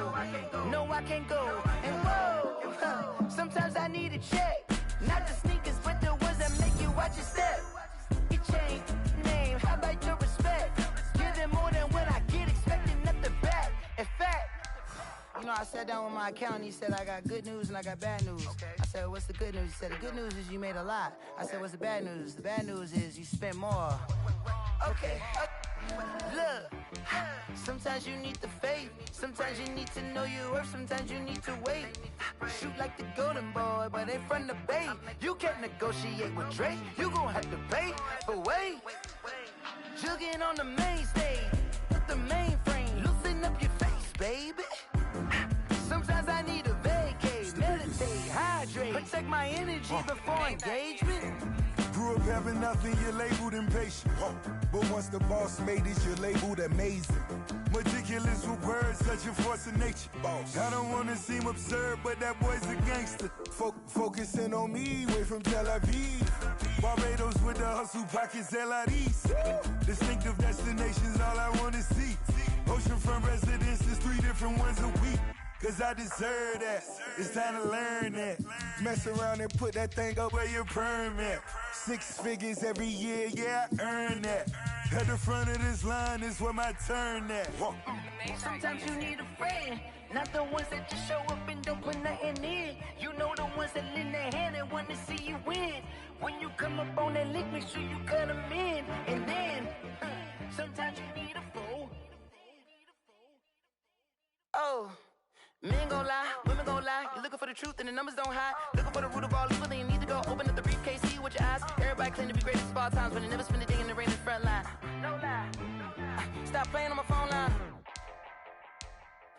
no I can't go. And whoa, sometimes I need a check. Not the sneakers, but the ones that make you watch your step. Your chain, name, how about your respect? Give them more than what I get, expecting nothing back. In fact, you know, I sat down with my accountant, he said I got good news and I got bad news. Okay. I said, what's the good news? He said, the good news is you made a lot. I said, what's the bad news? The bad news is you spent more. Okay, look, sometimes you need the faith. Sometimes you need to know your worth. Sometimes you need to wait. Shoot like the golden boy, but ain't from the bay. You can't negotiate with Drake. You gon' have to pay, but wait. Jugging on the main stage with the mainframe. Loosen up your face, baby. Sometimes I need a vacate, meditate, hydrate, protect my energy before engagement. Grew up having nothing, you're labeled impatient. But once the boss made it, you're labeled amazing. Meticulous with words, such a force of nature. I don't wanna seem absurd, but that boy's a gangster. Focusing on me, way from Tel Aviv. Barbados with the hustle pockets, LIDs. Distinctive destinations, all I wanna see. Oceanfront residences, 3 different ones a week. Cause I deserve that, it's time to learn that. Mess around and put that thing up where your permit. 6 figures every year, yeah, I earn that. At the front of this line is where my turn at. Sometimes you need a friend, not the ones that just show up and don't put nothing in. You know the ones that lend their hand and want to see you win. When you come up on that lick, make sure you cut them in. And then, sometimes you need a fool. Oh. Men gon' lie, women gon' lie. You're looking for the truth and the numbers don't hide. Looking for the root of all evil, then you need to go open up the briefcase, see with your eyes. Everybody claim to be great at all times, but they never spend a day in the rain in the front line. No lie. Stop playing on my phone line.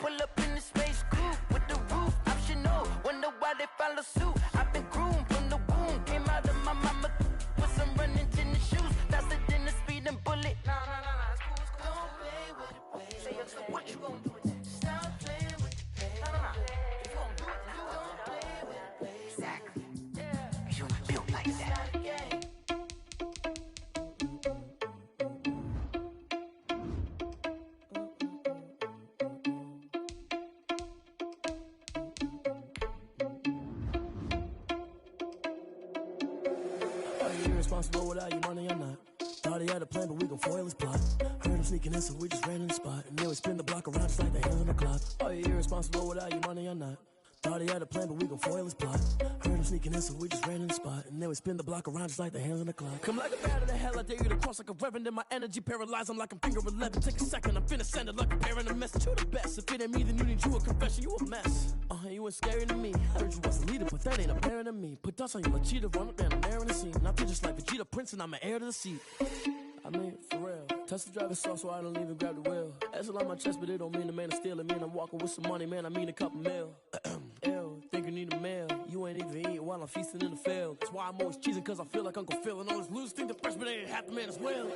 Pull up in the space coupe with the roof optional. Wonder why they follow suit. I've been groomed from the womb. Came out of my mama with some running tennis shoes. Faster than the speeding bullet. Nah, it's cool, it's cool. Don't play with it, play. Say what you gon' do with it? Stop playing with it. If you gon' do it, you don't play with it. Exactly. Yeah. You built like that. Are you irresponsible without your money or not? Thought he had a plan, but we gon' foil his plot. Heard him sneaking in, so we just ran in the spot. And then we spin the block around just like the hands on the clock. Are you irresponsible without your money or not? Thought he had a plan, but we gon' foil his plot. Heard him sneaking in, so we just ran in the spot. And then we spin the block around just like the hands on the clock. Come like a bat of the hell, I dare you to cross like a reverend. In my energy paralyzed, I'm like I'm finger 11. Take a second, I'm finna send it like a parent a message. You the best, if it ain't me, then you need you a confession. You a mess, you ain't scary to me. Heard you was a leader, but that ain't apparent to me. Put dust on you, like cheetah, run up down the air in the scene. Now I just like Vegeta Prince, and I'm an heir to the seat. I mean, for real. Touch the driver's sauce so I don't even grab the wheel. That's on my chest, but it don't mean the man is stealing. Man, I'm walking with some money, man, I mean a couple mil. Ew, think you need a meal. You ain't even eating while I'm feasting in the field. That's why I'm always cheesing, cause I feel like Uncle Phil. And all this losers think the freshman ain't half the man as well.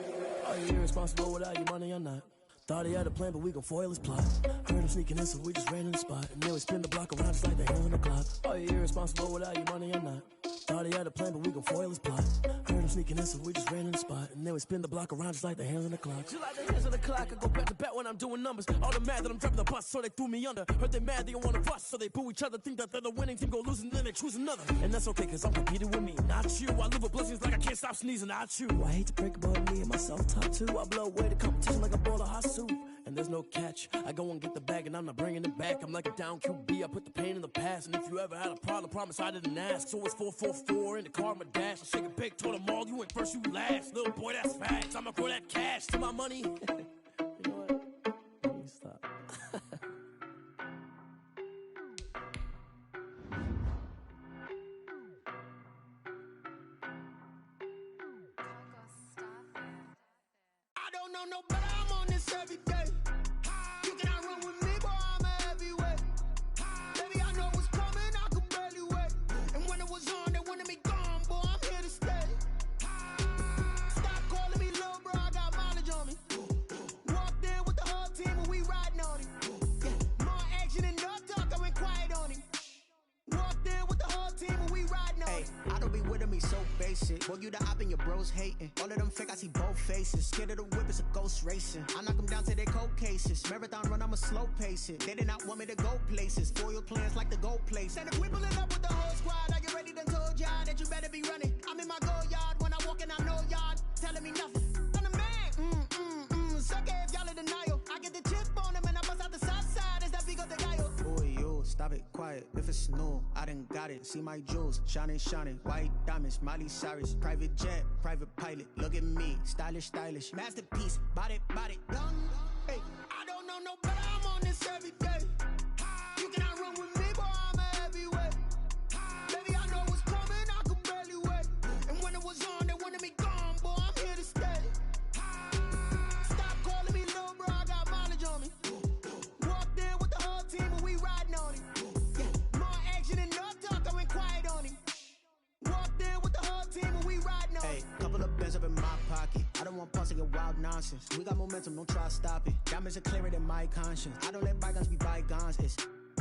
Are you irresponsible without your money or not? Thought he had a plan, but we gon' foil his plot. Heard him sneaking in, so we just ran in the spot. And then we spin the block around just like the hands on the clock. Are you irresponsible without your money or not? Thought he had a plan, but we gon' foil his plot. Heard him sneaking in, so we just ran in the spot. And then we spin the block around just like the hands on the clock. Just like the hands on the clock, I go back to back when I'm doing numbers. All the mad that I'm driving the bus, so they threw me under. Heard they mad, they don't wanna bust, so they boo each other. Think that they're the winning team, go losing, then they choose another. And that's okay, cause I'm competing with me, not you. I live with blessings like I can't stop sneezing, not you. I hate to break about me and my self-talk too. I blow away the competition like a bowl of hot soup. And there's no catch, I go and get the bag and I'm not bringing it back. I'm like a down QB, I put the pain in the past. And if you ever had a problem, promise I didn't ask. So it's 444 in the car, my dash. I shake a big, told them all, you ain't first, you last. Little boy, that's facts, I'ma throw that cash to my money. You know what? Let me stop. I don't know no better, I'm on this every day. You cannot run with me, boy, I'm a heavyweight. Baby, I know what's coming, I could barely wait. And when it was on, they wanted me gone, boy, I'm here to stay. Stop calling me little bro, I got mileage on me. Walked in with the whole team and we riding on him. Yeah, more action and no talk, I went quiet on him. basic. Boy, you the op and your bros hating. All of them fake, I see both faces. Scared of the whip, it's a ghost racing. I knock them down to their cold cases. Marathon run, I'ma slow pace it. They did not want me to go places. Foil plans like the go place. And if we pulling up with the whole squad, are you ready? Done told y'all that you better be running. I'm in my go yard. When I walk in, I know y'all telling me nothing. I'm the man. Suck it if y'all in denial. I get the chip on them and I bust out the south side. Is that Vigo de Gallo? Boy, yo, stop it, quiet. If it's new, I done got it. See my jewels, shining, shining. White diamonds, Miley Cyrus. Private jet, private pilot. Look at me, stylish, stylish. Masterpiece, body, done. Hey, I don't know no better. I'm on this every day. You cannot run with me, boy, I'm a heavyweight. Baby, I know what's coming, I could barely wait. And when it was on, they wanted me gone, boy, I'm here to stay. Stop calling me little bro, I got mileage on me. Walked in with the whole team and we riding on him. Yeah, more action and no talk, I went quiet on him. Walked in with the whole team and we riding on him. Hey, couple of bands up in my pocket. I don't want pause to get wild nonsense. We got momentum, don't try to stop it. Diamonds are clearer than my conscience. I don't let bygones be bygones.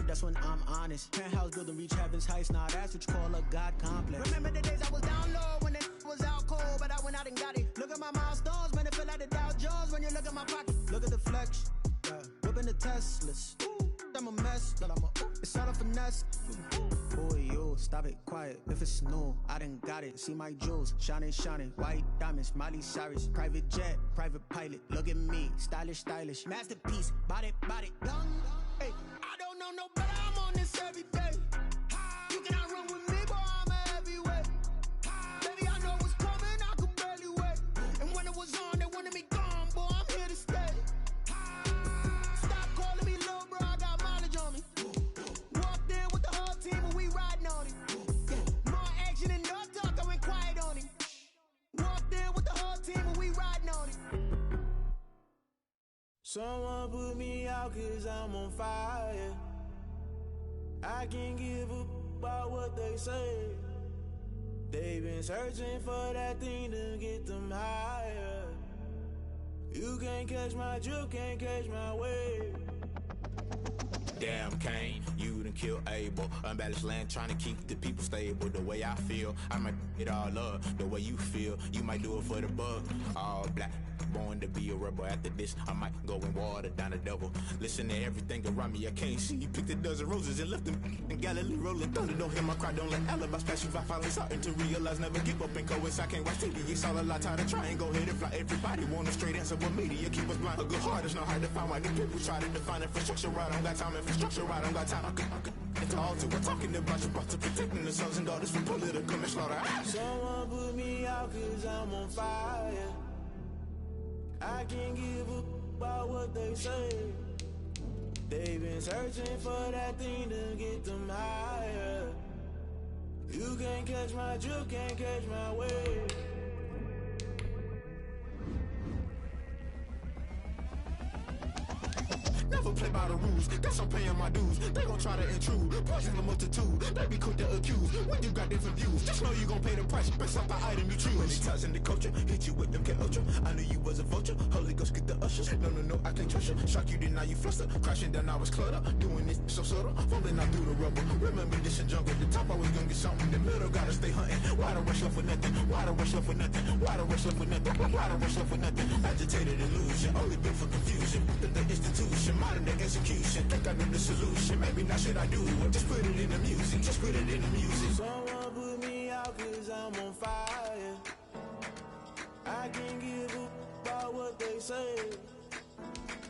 That's when I'm honest. Penthouse building reach heaven's heights. Nah, that's what you call a God complex. Remember the days I was down low when it was out cold, but I went out and got it. Look at my milestones, man, it feel like the Dow Jones when you look at my pocket. Look at the flex, whipping the Teslas. I'm a mess, but it's all a finesse. Boy, yo, stop it, quiet. If it's new, I done got it. See my jewels, shining, shining. White diamonds, Miley Cyrus. Private jet, private pilot. Look at me, stylish, stylish. Masterpiece, body, done. Hey, I don't know no better. I'm on this every day. You cannot run with me, boy, I'm a heavyweight. Baby, I know what's coming, I could barely wait. And when it was on, they wanted me gone, boy, I'm here to stay. Stop calling me little bro, I got mileage on me. Walked in with the whole team and we riding on him. Yeah, more action and no talk, I went quiet on him. Walked in with the whole team and we riding on him. Someone put me out cause I'm on fire. I can't give up about what they say. They've been searching for that thing to get them higher. You can't catch my drift, can't catch my wave. Damn, Kane, you done killed Abel. Unbalanced land, trying to keep the people stable. The way I feel, I might it all up. The way you feel, you might do it for the bug. All black, born to be a rebel. After this, I might go and water down the devil. Listen to everything around me, I can't see. Picked a dozen roses and left them in Galilee rolling thunder. Don't hear my cry, don't let alibis pass you by. Finally starting to realize, never give up and coincide. Can't watch TV, it's all a lot. Tired of trying, go ahead and fly. Everybody want a straight answer, but media keep us blind. A good heart is not hard to find. Why the people try to define infrastructure right? I don't got time. Infrastructure right, I don't got time. I could it's all to. We're talking about you, about to protecting the sons and daughters from political and slaughter. Someone put me out cause I'm on fire. I can't give up about what they say. They've been searching for that thing to get them higher. You can't catch my drift, can't catch my wave. Never play by the rules, guess I'm paying my dues. They gon' try to intrude, poison the multitude. They be quick to accuse, when you got different views. Just know you gon' pay the price, based off the item you choose. Many times in the culture, hit you with MK Ultra. I knew you was a vulture, Holy Ghost get the ushers. No, I can't trust you. Shock you, then now you fluster. Crashing down, I was cluttered. Doing this so subtle, fumbling out through the rubble. Remember this in jungle, the top always gonna get something. The middle gotta stay hunting. Why the rush left with nothing? Why the rush left with nothing? Why the rush left with nothing? Why the rush left with nothing? Agitated illusion, only built for confusion. The institution, modern day execution. Think I know the solution. Maybe not should I do it? Just put it in the music. Just put it in the music. Someone put me out cause I'm on fire. I can't give up about what they say.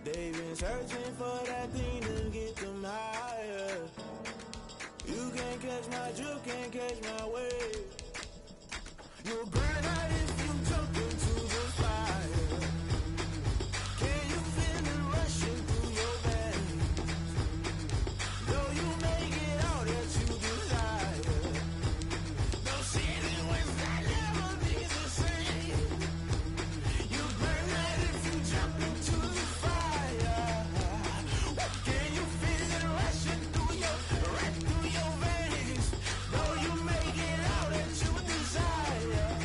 They've been searching for that thing to get them higher. You can't catch my drift, can't catch my wave. You'll burn out if you jump into the fire. Can you feel it rushing through your veins? Though you make it all that you desire. No ceiling when that never be the same. You burn out if you jump into the fire. Can you feel it rushing through your veins? Though you make it all that you desire.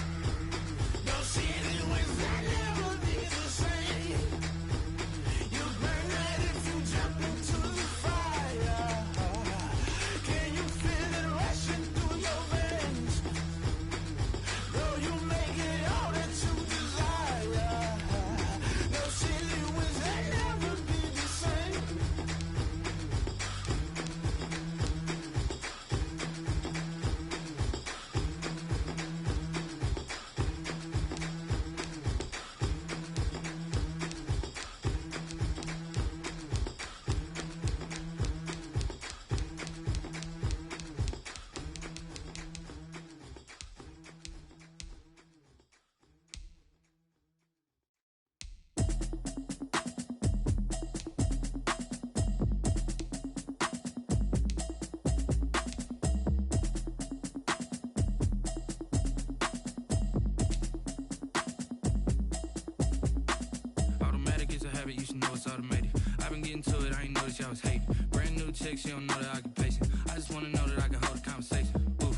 Brand new chick, she don't know the occupation. I just wanna know that I can hold a conversation. Ooh,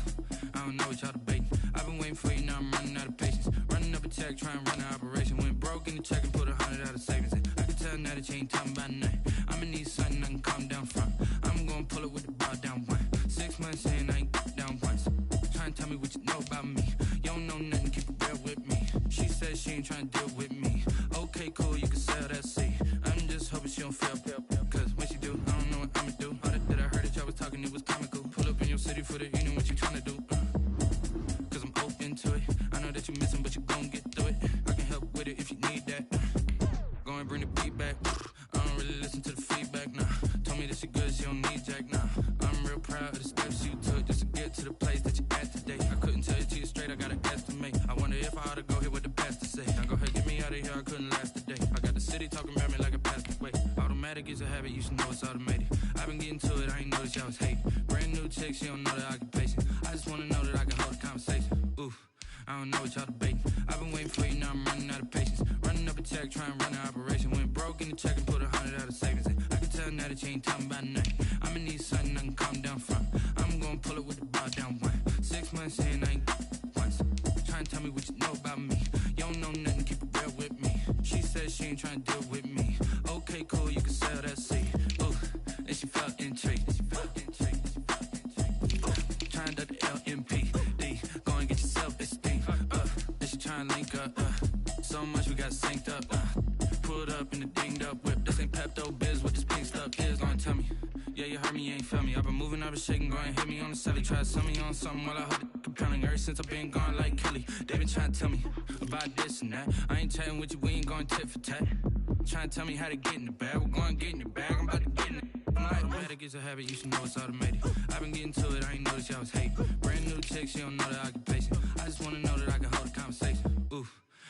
I don't know what y'all debating. I've been waiting for you, now I'm running out of patience. Running up a check, trying to run an operation. Went broke in the check and put 100 out of savings in. I can tell now that you ain't talking about nothing. I'ma need something I can calm down from. I'm gonna pull it with the bar down one. 6 months in, I ain't down once. Trying to tell me what you know about me. You don't know nothing, keep it real with me. She says she ain't trying to deal with me. Okay, cool, you can sell that seat. I'm just hoping she don't feel. Cause when she do, I don't know what I'ma do. All that I heard that y'all was talking, it was comical. Pull up in your city for the evening, what you trying to do? Cause I'm open to it. I know that you missing, but you gon' get through it. I can help with it if you need that. Go and bring the beat back. I don't really listen to the feedback, nah. Told me that she good, she don't need jack, nah. I'm real proud of the steps you took just to get to the place that you at today. I couldn't tell you to you straight, I gotta estimate. I wonder if I ought to go here with the pastor say. Now go ahead, get me out of here, I couldn't last a day. I got the city talking about me like a passed away. Automatic is a habit, you should know it's automated. I've been getting to it, I ain't noticed y'all was hating. Brand new chick, she don't know the occupation. I just wanna know that I can hold a conversation. Ooh, I don't know what y'all debating. I've been waiting for you, now I'm running out of patience. Running up a check, trying to run an operation. Went broke in the check and put 100 out of savings in. I can tell now that you ain't talking about nothing. I'ma need something I can calm down from. I'm gonna pull it with the bar down one. 6 months in, I ain't once. Trying to tell me what you know about me. You don't know nothing, keep it real with me. She says she ain't trying to deal with me. Okay, cool, you can sell that seat. Ooh, and she felt intrigued. Trying to duck the LMPD. Go and get your self-esteem. And she trying to link up. So much we got synced up. Pulled up in the dinged up whip. This ain't Pepto-Biz, what this pink stuff is. Gonna tell me. Yeah, you heard me, you ain't felt me. I've been moving, I've been shaking, go and hit me on the celly. Try to sell me on something while I hold it compelling. Ever since I've been gone like Kelly, they been trying to tell me about this and that. I ain't chatting with you, we ain't going tit for tat. Trying to tell me how to get in the bag. We're going to get in the bag, I'm about to get in it. Automatic is a habit, you should know it's automated. I've been getting to it, I ain't noticed y'all was hating. Brand new chick, she don't know the occupation. I just wanna know that I can hold a conversation. Ooh,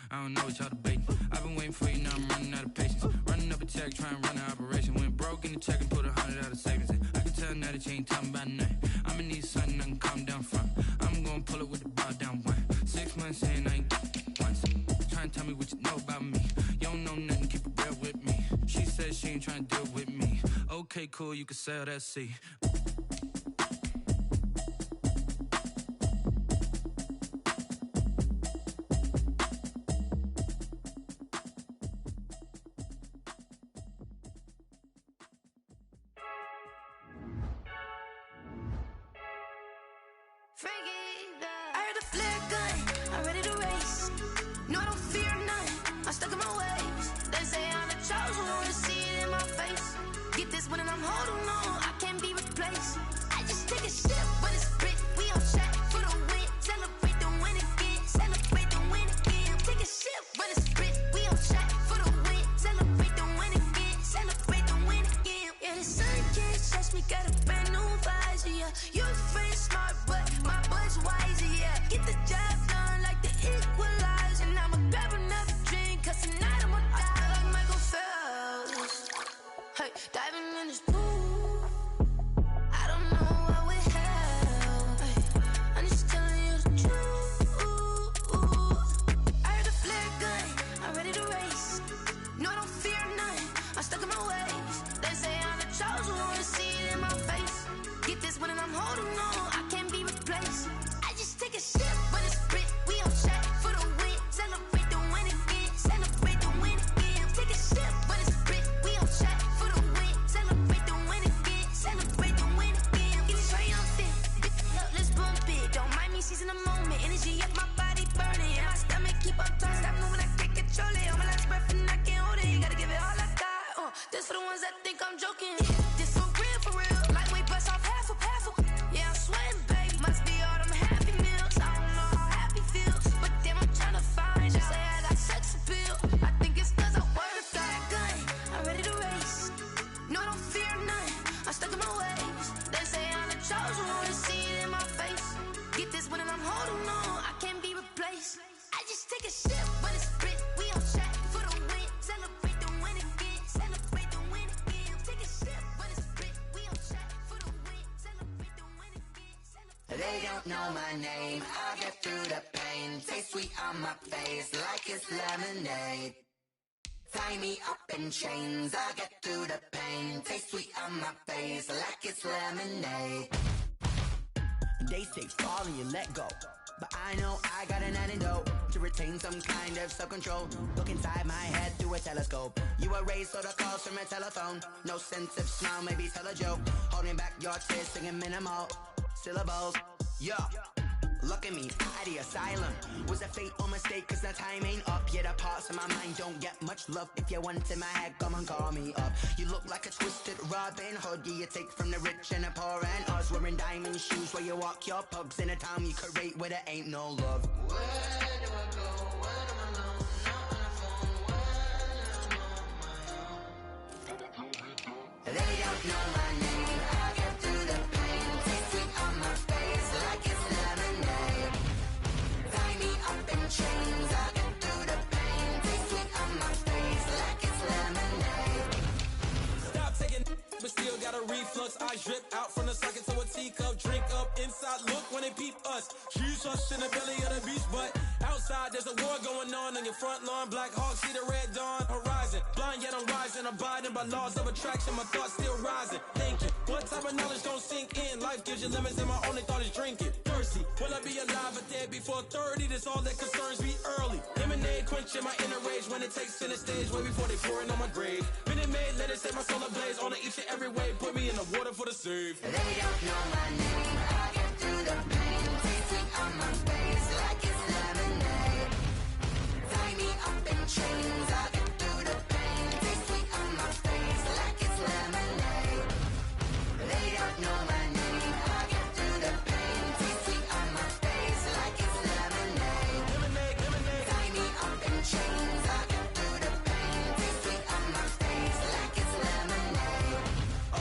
I don't know what y'all debating. I've been waiting for you, now I'm running out of patience. Running up a check, trying to run an operation. Went broke in the check and put 100 out of savings in. I can tell now that you ain't talking about nothing. I'ma need something I can calm down from. I'm gonna pull it with the bar down one. 6 months in, I ain't once. Trying to tell me what you know about me. You don't know nothing, keep it real with me. She says she ain't trying to deal with me. Okay, cool, you can sell that seat. I heard a flare gun, I'm ready to race. No, I don't fear none, I'm stuck in my ways. They say I'm the chosen one, to see it in my face. Get this one and I'm holding on, I can't be replaced. I just take a sip, but it's split, we on track for the win. Celebrate the win again, celebrate the win again. Take a sip, but it's split, we on track for the win. Celebrate the win again, celebrate the win again. Yeah, the sun can't touch me, got a brand new visor, yeah. You friend smart, but my boy's wiser, yeah. Get the job done like the equalizer. And I'ma grab another drink, cause tonight I'ma die like Michael Phelps. Hey, diving in this pool, I don't know what would help. Hey, I'm just telling you the truth. I heard a flare gun, I'm ready to race. No, I don't fear none, I'm stuck in my ways. They say I'm the chosen one, to see it in my face. Get this one and I'm holding on, I can't be replaced. I just take a sip, but it's split, we on track for the win. Celebrate the win again, celebrate the win again. Take a sip, but it's split, we on track for the win. Celebrate the win again, celebrate the win again. Get it triumphant, look, let's bump it. Don't mind me seizing the moment, energy up my body burning. And my stomach keep on turning, stop moving, I can't control it. On my last breath and I can't hold it, you gotta give it all I got. This for the ones that think I'm joking. This for real, lightweight bust off half a. Yeah, I'm sweating, baby, must be all them happy meals. I don't know how happy feels, but damn, I'm trying to find out. Say I got sex appeal, I think it's cause I work got a gun, I'm ready to race. No, I don't fear none, I'm stuck in my ways. They say I'm the chosen one, to see it in my face. Get this one and I'm holding on, I can't be replaced. I just take a sip, but it's split, we on track for the win. Celebrate the win again, celebrate the win again. Take a sip, but it's split, we on track for the win. Celebrate the win again, celebrate. They don't know my name, I'll get through the pain. Taste sweet on my face like it's lemonade. Tie me up in chains, I get through the pain. Taste sweet on my face like it's lemonade. They say fall and you let go, but I know I got an antidote to retain some kind of self-control. Look inside my head through a telescope. You erase all the calls from a telephone. No sense of smile, maybe tell a joke. Holding back your tears, singing minimal syllables. Yeah. Look at me, out the asylum. Was a fate or mistake, cause the time ain't up. Yet the parts of my mind don't get much love. If you want in my head, come and call me up. You look like a twisted Robin Hood. You take from the rich and the poor and us. Wearing diamond shoes where you walk your pugs. In a town you create where there ain't no love. Where do I go when I'm alone? Not on the phone when I'm on my own. They don't know my name, I get through the pain. Taste sweet on my face like it's lemonade. Tie me up in chains, I get through the pain. Taste sweet on my face like it's lemonade. Stop taking, but still got a reflux. I drip out from the socket to a teacup. Drink up inside, look when they peep us. Huge us in the belly of the beach, but outside there's a war going on your front lawn. Black Hawks see the red dawn horizon. Blind yet I'm rising, abiding by laws of attraction. My thoughts still rising. Thinking, what type of knowledge don't sink in? Life gives you limits and my only thought is drinking. Thirsty, will I be alive or dead before 30? That's all that concerns me early. Lemonade quenching my inner rage when it takes center stage way before they pour it on my grave. Minute Maid, let it set my soul ablaze. On each and every way, put me in the water for the save. They don't know my name, I get through the pain. Taste sweet on my face like it's lemonade. Tie me up in chains, I get through the pain. Taste sweet on my face like it's lemonade. They don't know my name, I get through the pain. Taste sweet on my face like it's lemonade. Tie me up in chains, I get through the pain. Taste sweet on my face like it's lemonade. Oh.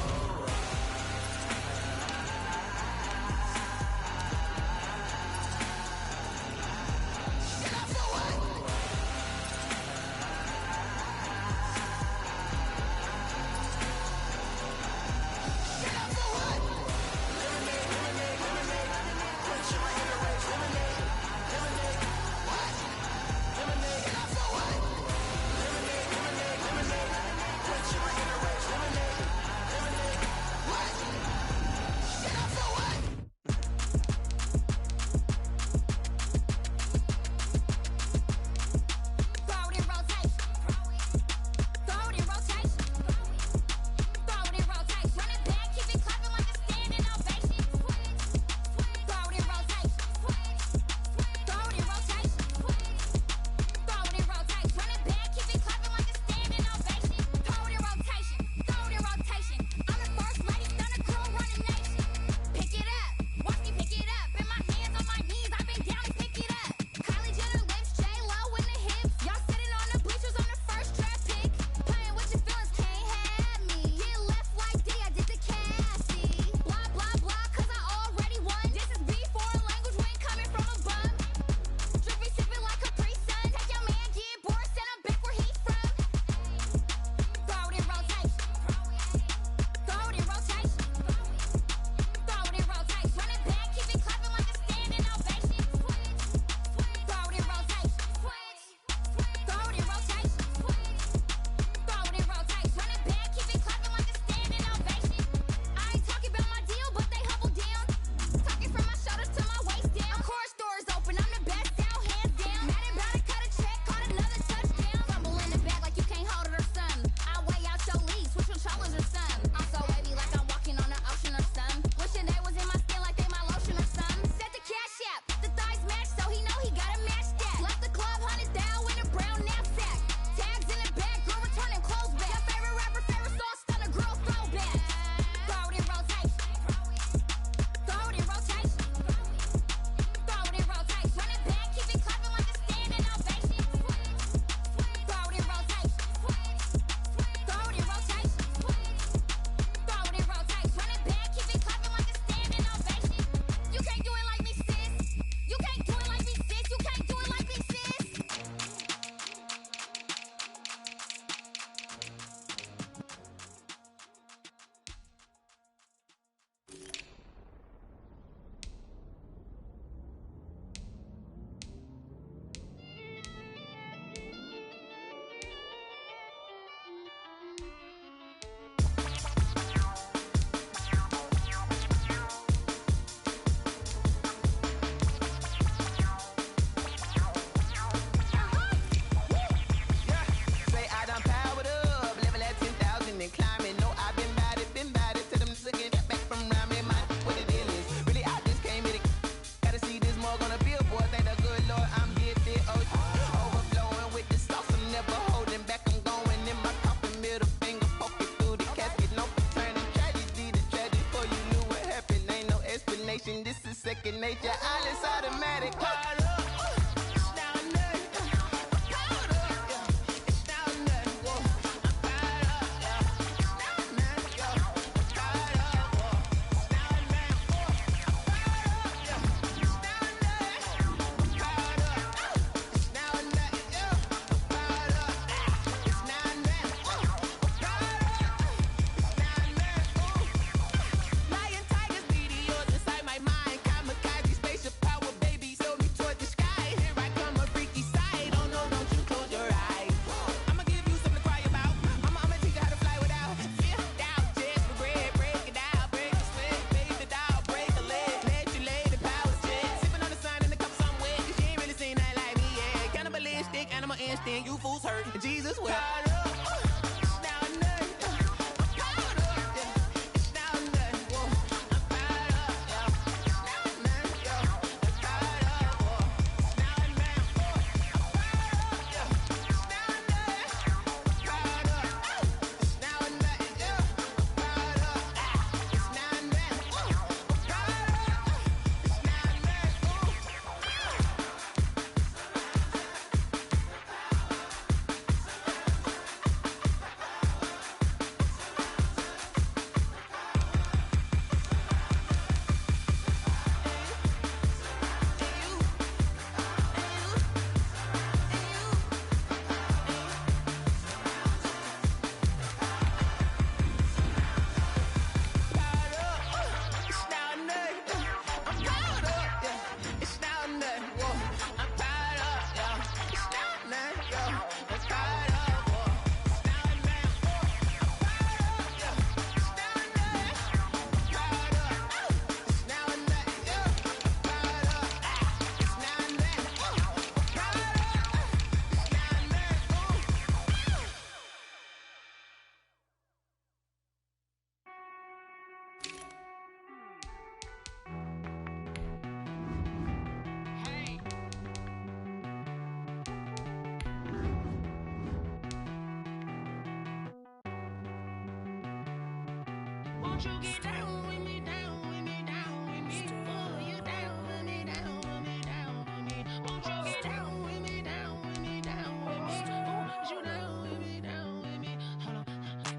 station. This is second nature. All is automatic. Caught up. You fools hurt. Jesus will. Won't you get down with me, down with me, down with me? Oh, you down with me, down with me, down with me. Won't you get down with me, down with me, down with me? Oh, you down with me, down with me? Hold on.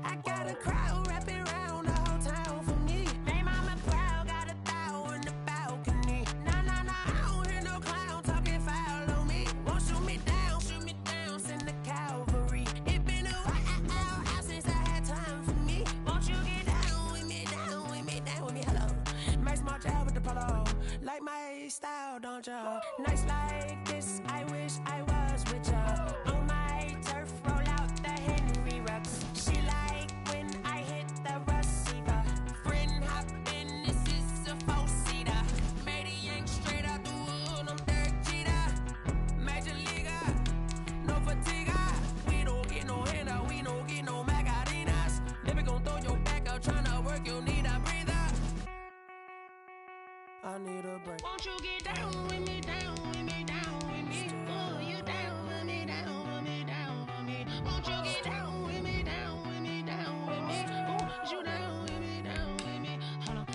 I got a crowd wrapping around the whole town for me. They mama proud, got a thou in the balcony. Nah, nah, nah, I don't hear no clown talking foul on me. Won't shoot me down, send the cavalry. It been a while since I had time for me. Won't you get down with me, down with me, down with me? Hello. Max March out with the polo. Like my style, don't ya? Nights like this, I wish I was with ya. On my turf, roll out the Henry Rux. She like when I hit the receiver. Friend hop in, this is a four-seater. Made a yank straight out the wood, I'm Derek Jeter. Major leaguer, no fatigue. We don't get no handout, we don't get no Macarinas. Never gon' throw your back out, tryna work, you need a breather. I need a break. Won't you get down with me, down with me, down with me? Oh, you down with me, down with me, down with me? Won't you get down with me, down with me, down with me? Oh, you down with me, down with me? Hold on.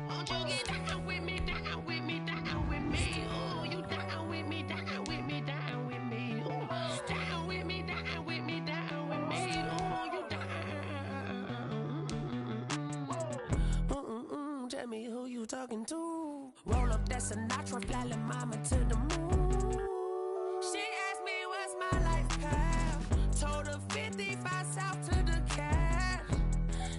Won't you get down with me, down with me, down with me? Oh, you down with me, down with me, down with me? Oh, down with me, down with me, down with me? Oh, you down. Tell me who you talking to. Roll up that Sinatra, fly la mama to the moon. She asked me what's my life path. Told her 55 south to the cab.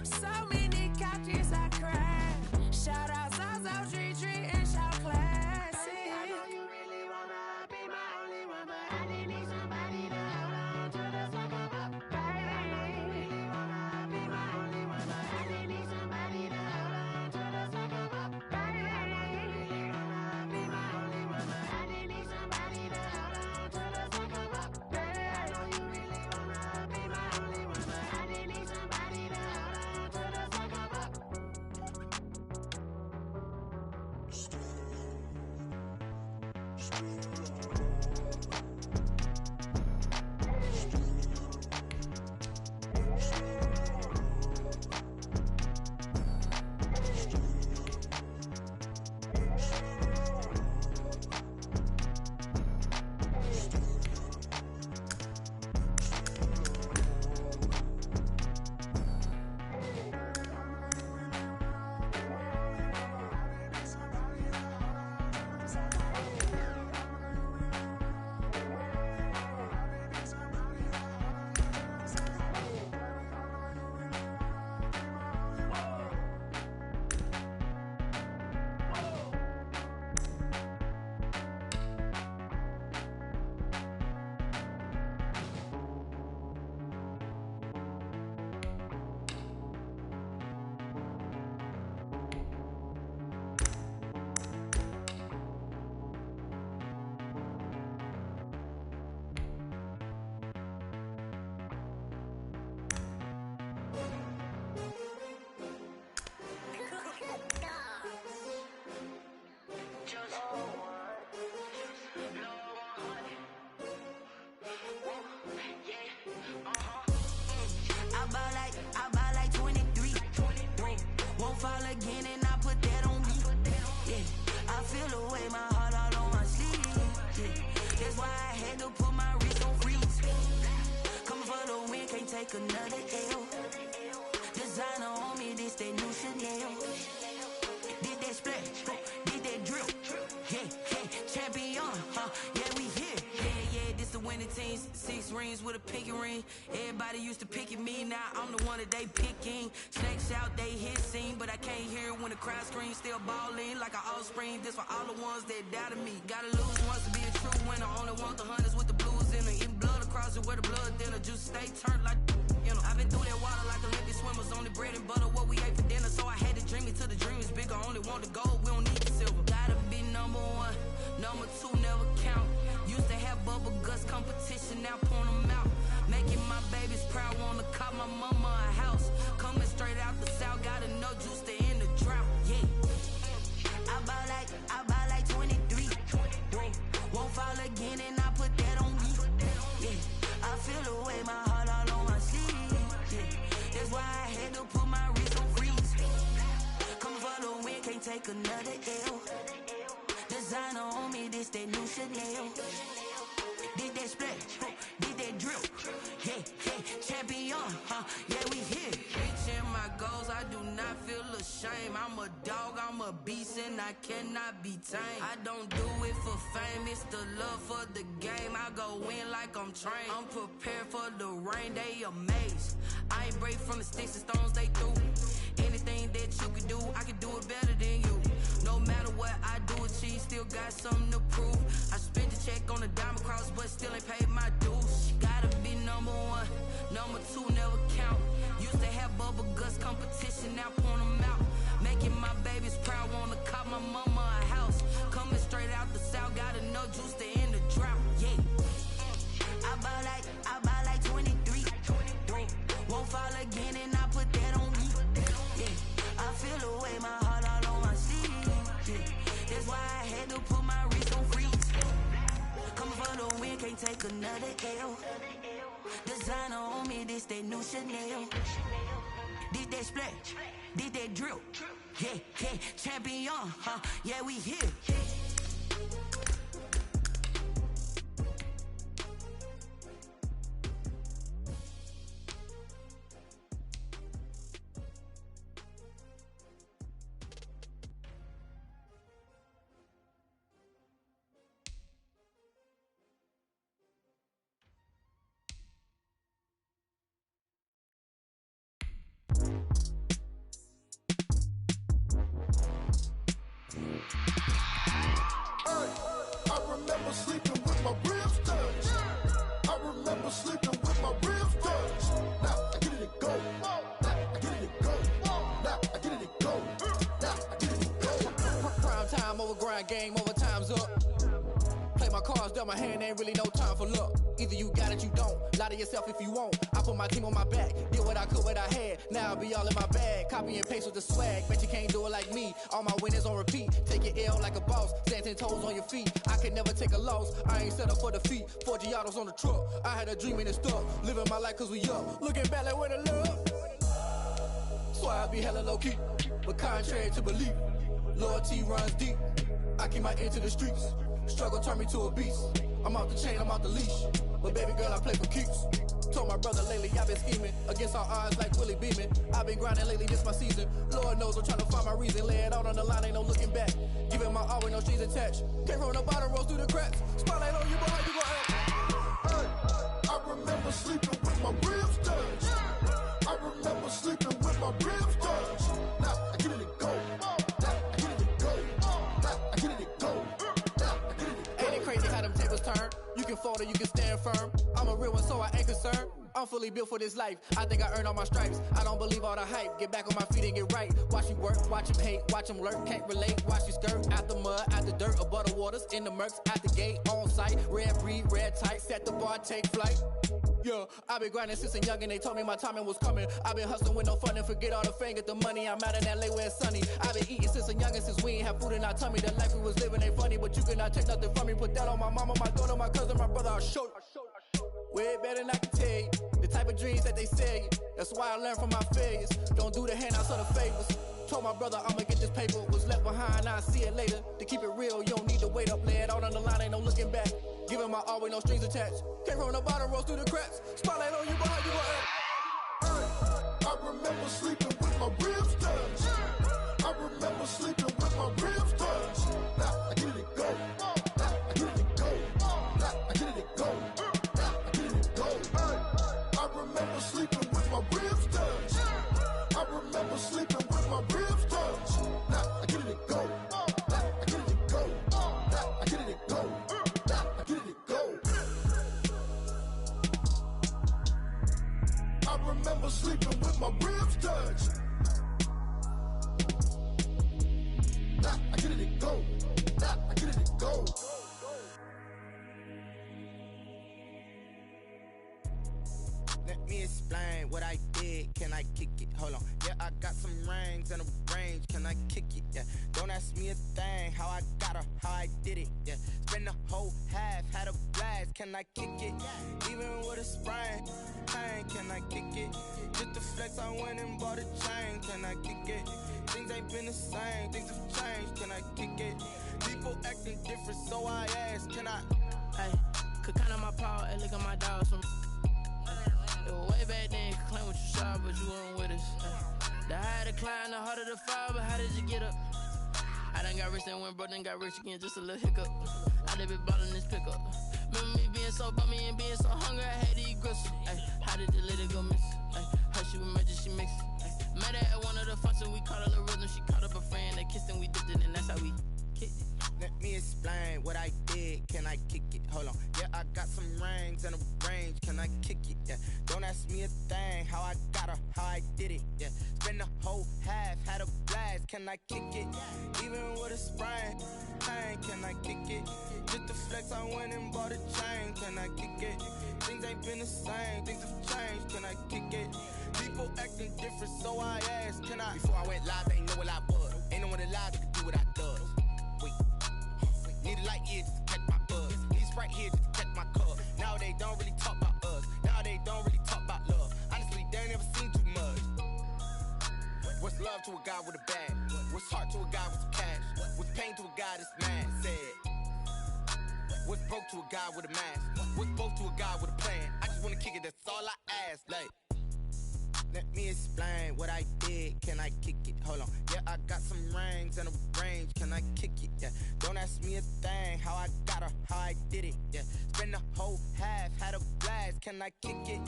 So many couches I cried. Shout out South Tree and shout classy. I know you really wanna be my only one, but I didn't need somebody to hold on to the second up. Baby, I know you really wanna be my only one, but I didn't need somebody to hold on to the second up. Baby, I know you really wanna be my only one, but I didn't need somebody to hold on to the second up. Baby, I know you really wanna be my only one, but I didn't need somebody to hold on to the second up. take another L. Designer on me, this that new Chanel. Did that splash, did that drill. Yeah, champion, yeah, we here. Yeah, this the winning team. 6 rings with a pinky ring. Everybody used to pick at me, now I'm the one that they picking. Snakes out, they hit scene, but I can't hear it when the crowd screams. Still balling like an offspring. This for all the ones that doubted me. Gotta lose once to be a true winner. Only want the hunters with the blues in it. Eating blood across it where the blood dinner. Juice stay turned like, you know. I've been through that water like Olympic swimmers. Only bread and butter, what we ate for dinner. So I had to dream it till the dream is bigger. Only want the gold, we don't need the silver. Gotta be number 1, number 2 never count. Used to have bubble guts competition, now point them out. Making my babies proud, wanna cop my mama a house. Coming straight out the south, gotta know juice to end the drought. Yeah, I buy like 23. Won't fall again and I put that on me. Yeah, I feel the way, my heart all on my sleeve. Yeah, that's why I had to put my wrist on freeze. Coming for the win, can't take another L. Designer on me, this that new Chanel. Did that splash, did that drill. Yeah, champion, yeah, we here. Reaching my goals, I do not feel ashamed. I'm a dog, I'm a beast, and I cannot be tamed. I don't do it for fame, it's the love for the game. I go in like I'm trained. I'm prepared for the rain, they amazed. I ain't break from the sticks and stones they threw. Anything that you can do, I can do it better than you. No matter what I do, achieve, still got something to prove. I spent the check on the diamond cross, but still ain't paid my dues. Gotta be number 1, number 2 never count. Used to have bubble guts competition, now point them out. Making my babies proud, wanna cop my mama a house. Coming straight out the south, gotta know juice to end the drought. Yeah, I buy like 23. Won't fall again and I put that on me. Yeah, I feel the way, my heart all on my sleeve. Yeah, that's why I had to put my wrist on freeze. Coming for the win, can't take another L. Designer on me, this that new Chanel. Did that splash, did that drill. Yeah, champion, yeah, we here. I remember sleeping with my ribs touched. I remember sleeping with my ribs touched. Now I get it go. Now I get it go. Now I get it go. Now I get it go. Prime time over grind game, overtime's up. Play my cards, dealt my hand, ain't really no time for luck. Either you got it, you don't. Lie to yourself if you won't. I put my team on my back, did what I could, what I had. Now I'll be all in my bag, copy and paste with the swag. Bet you can't do it like me. All my winners on repeat. Take your L like a boss, stand 10 toes on your feet. I can never take a loss. I ain't set up for defeat. 4 Giottos on the truck. I had a dream and it stuck. Living my life cause we up. Looking back like where the love. So I be hella low key, but contrary to belief, loyalty runs deep. I keep my ear to the streets. Struggle turned me to a beast. I'm out the chain, I'm out the leash. But baby girl, I play for keeps. Told my brother lately I've been scheming against all odds like Willie Beeman. I've been grinding lately, this my season. Lord knows I'm trying to find my reason. Lay it out on the line, ain't no looking back. Giving my all with no strings attached. Came from the bottom, rose through the cracks. Spotlight on you, boy, how you gon' act? Hey, I remember sleeping with my ribs touched. I remember sleeping with my ribs touched. Now I get it go. Now I get it go. Now I get it go. Now I get it go. Ain't it crazy how them tables turn? You can fold or you can stand firm. I'm a real one, so I ain't concerned. I'm fully built for this life. I think I earned all my stripes. I don't believe all the hype. Get back on my feet and get right. Watch you work, watch him hate, watch him lurk. Can't relate, watch you skirt. Out the mud, out the dirt, above the waters, in the murks, at the gate, on site. Red breed, red tight, set the bar, take flight. Yeah, I been grinding since a young and they told me my timing was coming. I been hustling with no fun and forget all the fame, get the money. I'm out in LA where it's sunny. I been eating since a young and since we ain't have food in our tummy. The life we was living ain't funny, but you cannot take nothing from me. Put that on my mama, my daughter, my cousin, my brother, I'll show you. Way better than I can tell you. The type of dreams that they sell you. That's why I learned from my failures. Don't do the handouts or the favors. Told my brother I'ma get this paper. Was left behind, I'll see it later. To keep it real, you don't need to wait up. Lay it out on the line, ain't no looking back. Giving my all with no strings attached. Came from the bottom, rose through the cracks. Spotlight on you, but how you gon' act? remember sleeping with my ribs touched. I remember sleeping with my ribs touched. Now I get it go. Now I get it go. Now I get it go. Now I get it go. I remember sleeping with my ribs touched. I remember sleeping with my ribs touched. Now I get it go. Now I get it go. Now I get it go. Now I get it go. I remember sleeping with my ribs touched. Now I get it go. Now I get it go. Let me explain what I did. Can I kick it? Hold on. Yeah, I got some rings and a range. Can I kick it? Yeah. Don't ask me a thing. How I got her, how I did it. Yeah. Spend the whole half, had a blast. Can I kick it? Even with a sprain. Pain, can I kick it? Just the flex, I went and bought a chain. Can I kick it? Things ain't been the same. Things have changed. Can I kick it? People acting different, so I ask. Can I? Hey, could count on my power, and look at my dogs from. It was way back then, could claim what you saw, but you weren't with us. The higher the climb, the harder the fall, but how did you get up? I done got rich and went broke, then got rich again, just a little hiccup. I done been ballin' this pickup. Remember me being so bummy and being so hungry, I had to eat gristle. Ay, how did the lady go miss? Ay, how she emergency mix? Met her at one of the functions, we caught a little rhythm. She caught up a friend, they kissed and we dipped it, and that's how we kicked it. Let me explain what I did. Can I kick it? Hold on. Yeah, I got some rings and a range. Can I kick it? Yeah. Don't ask me a thing. How I got her, how I did it. Yeah. Spend the whole half, had a blast. Can I kick it? Even with a sprain. Pain, can I kick it? Just the flex, I went and bought a chain. Can I kick it? Things ain't been the same. Things have changed. Can I kick it? People acting different, so I asked. Can I? Before I went live, they ain't know what I was. Ain't no one alive that could do what I does. Wait. Need a light here just to catch my buzz. Need a Sprite here just to catch my cup. Now they don't really talk about us. Now they don't really talk about love. Honestly, they ain't never seen too much. What's love to a guy with a bag? What's heart to a guy with some cash? What's pain to a guy that's mad? Said. What's broke to a guy with a mask? What's both to a guy with a plan? I just wanna kick it, that's all I ask. Like, let me explain what I did. Can I kick it? Hold on. Yeah, I got some rings and a range. Can I kick it? Yeah. Don't ask me a thing. How I got her, how I did it. Yeah. Spend the whole half, had a blast. Can I kick it?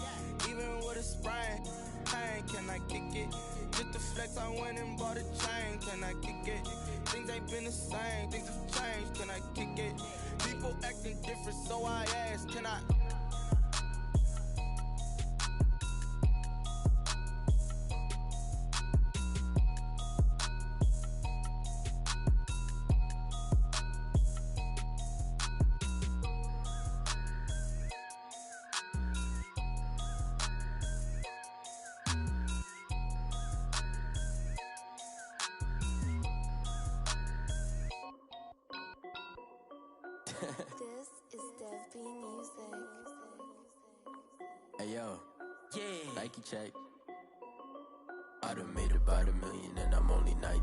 Even with a sprain. Pain, can I kick it? Just the flex, I went and bought a chain. Can I kick it? Things ain't been the same. Things have changed. Can I kick it? People acting different, so I ask. Can I? This is Dev B Music. Hey yo, yeah, Nike check. I done made about $1 million and I'm only 19,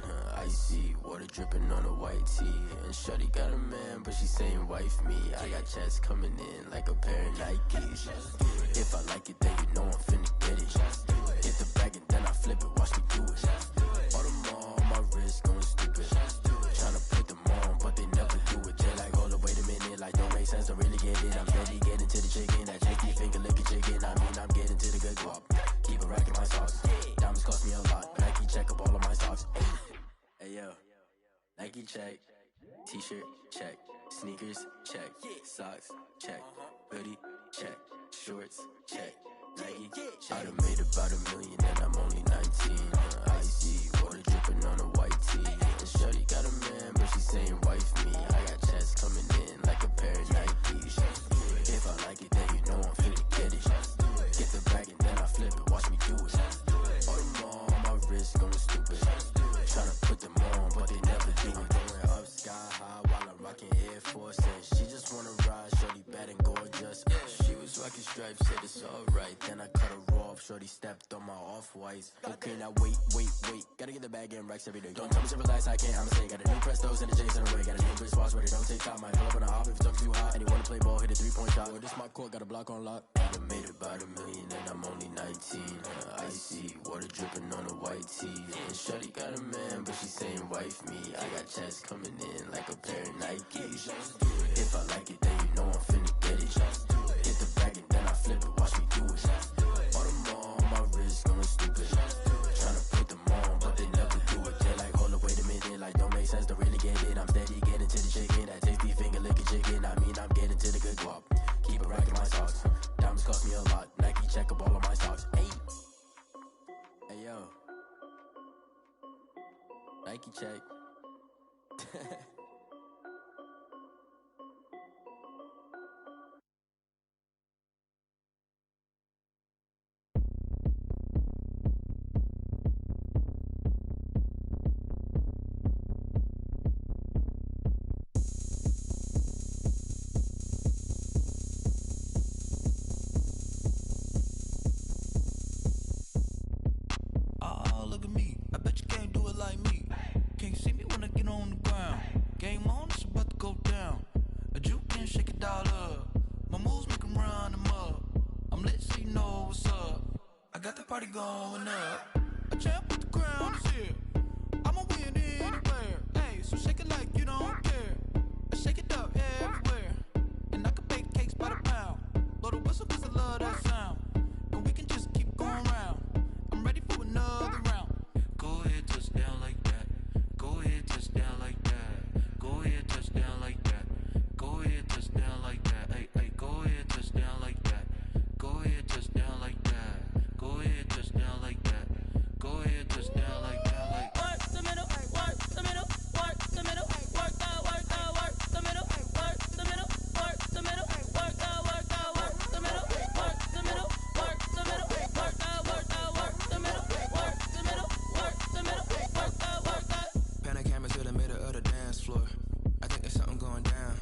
huh? Icy, water dripping on a white tee. And shorty got a man, but she saying wife me. I got checks coming in like a pair of Nikes. If I like it, then you know I'm finna get it. Get the bag and then I flip it, watch me do it. All them on my wrist going stupid. Tryna put them on, but they never do it. They like, hold up, wait a minute, like don't make sense, I really get it. I'm steady getting to the chicken, that chicky finger licking chicken. I mean, I'm getting to the good guap. Keep a rack in my socks. Diamonds cost me a lot. Nike check up all of my socks. Hey yo, Nike check. T-shirt check. Sneakers check. Socks check. Hoodie check. Shorts check. Nike check. I done made about $1 million and I'm only 19. Icy, water dripping on a white tee. And shorty got a man, but she saying wife me. I got checks coming in like a pair of Nikes. If I like it, then you know I'm finna get it. Get the bag and then I flip it, watch me do it. All them on my wrist going stupid. Tryna put them on, but they never do it. Going up sky high while I'm rocking Air Force. And she just wanna ride, shorty bad and gorgeous. She was rocking stripes, said it's alright. Then I cut her off, shorty stepped on my off-whites. Okay, now wait. Gotta get the bag and racks every day. Don't tell me to relax, I can't, I'ma say. Got a new Prestos and the J's in the way. Got a new Chris Watch, but it don't take time. Might pull up on a hop if it's too hot. And you wanna play ball, hit a 3-point shot. Well, this my court, got a block on lock. I done made about $1 million and I'm only 19. Icy, water dripping on a white tee. And shorty got a man, but she saying wife me. I got checks coming in like a pair of Nikes. If I like it, then you know I'm finna get it. Hit the bag and then I flip it, watch me do it. All them on my wrist going stupid. Tryna put them on, but they never do it. They're like, hold up, wait a minute, like don't make sense, don't really get it. I'm steady getting to the chicken, that tasty finger licking chicken. I mean, I'm getting to the good guap. Keep a rack in my socks. Diamonds cost me a lot. Nike check up all of my socks. Hey, hey yo, Nike check. Oh, look at me. I bet you can't do it like me. Can't see me when I get on the ground. Game on, it's about to go down. A juke and shake it all up. My moves make them run them up. I'm lit so you know what's up. I got the party going up. A champ with the crown is here. I'ma win anywhere. Hey, so shake it like you don't care. I shake it up everywhere. And I can bake cakes by the pound. Blow the whistle cause I love that sound. And we can just keep going round. I'm ready for another round. Go ahead, touch down like that. Go ahead, touch down like that. Go ahead, touch down like that. Go ahead, touch down like that. Hey, hey, go ahead, touch down like that. Go ahead, touch down like that. Go ahead, touch down like that. Go ahead, touch down like that. Like work the middle, work the middle, work the middle, work out, work the middle, work the middle, work the middle, work out, work the middle, work the middle, work the middle, work out, work the middle, work the middle, work the middle, work out. Pan a camera to the middle of the dance floor. I think there's something going down.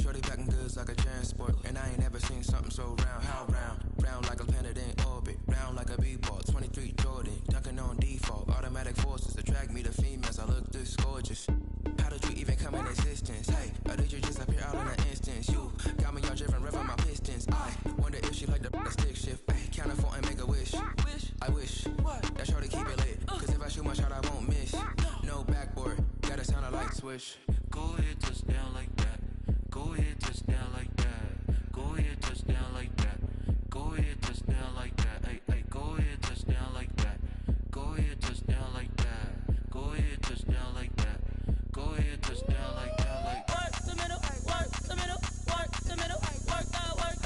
Shorty packing goods like a transport. And I ain't never seen something so round. How round? Round like a planet in orbit. Round like a b-ball. 23 Jordan. Dunking on default. Automatic forces attract me to females. I look this gorgeous. How did you even come in existence? Hey, or did you just appear out in an instance? You got me all driven, revving my pistons. I wonder if she like the stick shift. Ay, count a 4 and make a wish. I wish that shorty keep it lit. Cause if I shoot my shot, I won't miss. No backboard. Gotta sound a light switch. Go ahead, touch down like that. Go ahead, touch down like that. Go ahead, touch down like that. Go ahead, touch down like that. Hey, hey, go ahead, touch down like that. Go ahead, touch down like that. Go ahead, touch down like that. Go ahead, touch down like that. Like work the middle, work the middle, work the middle, work out, work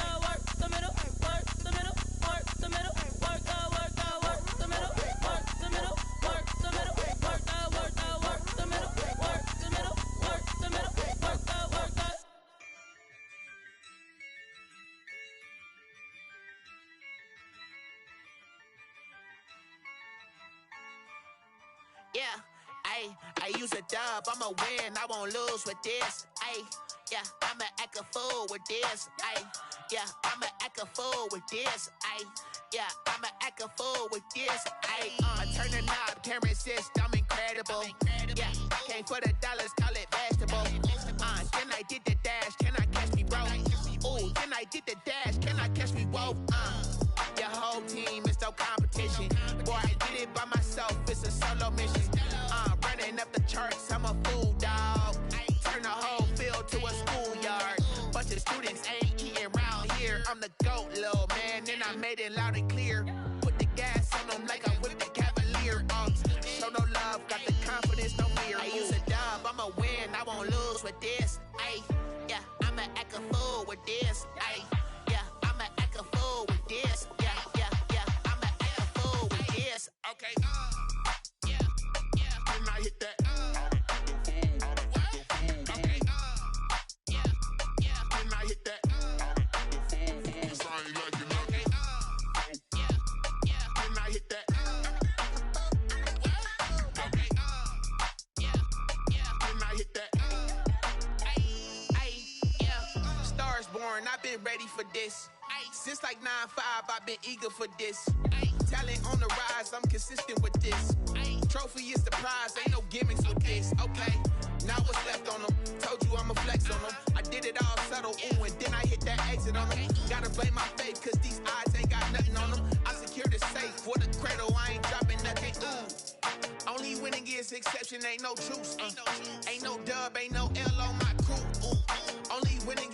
the middle, work the middle, work the middle, work out, work the middle, work the middle, work the middle, work out, work the middle, work the middle, work the middle, work out, work out. Yeah, I use a dub, I'ma win, I won't lose with this. Yeah, I'ma act a fool with this. Yeah, I'ma act a fool with this. Yeah, I'ma act a fool with this. I turn the knob, can't resist, I'm incredible. Yeah, came for the dollars, call it vegetable. Then I did the dash, can I catch me, bro? Ooh, then I did the dash, can I catch me, whoa? Your whole team is no competition. Boy, I did it by myself, it's a solo mission. Running up the charts, I'm a fool, dog. Turn the whole field to a schoolyard. Bunch of students ain't eating round here. I'm the GOAT, little man, and I made it loud and clear. Put the gas on them like I'm with the Cavalier. Show no love, got the confidence, no fear. I use a dub, I'ma win, I won't lose with this. Yeah, I'ma act a fool with this. Yeah, I'ma act a fool with this. Yeah, I'ma act a fool with this. Okay, yeah, when I hit that. Okay, yeah, when I hit that. When I hit that. Okay, yeah, when I hit that. Yeah, stars born, I've been ready for this. Since like 9-5, I've been eager for this. Talent on the rise, I'm consistent with this. Trophy is the prize, ain't no gimmicks with this. Okay, now what's left on them? Told you I'ma flex on them. I did it all subtle, ooh, and then I hit that exit. it on them. Gotta blame my faith, cause these eyes ain't got nothing on them. I secure the safe for the cradle, I ain't dropping nothing. Only winning is exception, ain't no truce. Ain't no dub, ain't no L on my crew. Only winning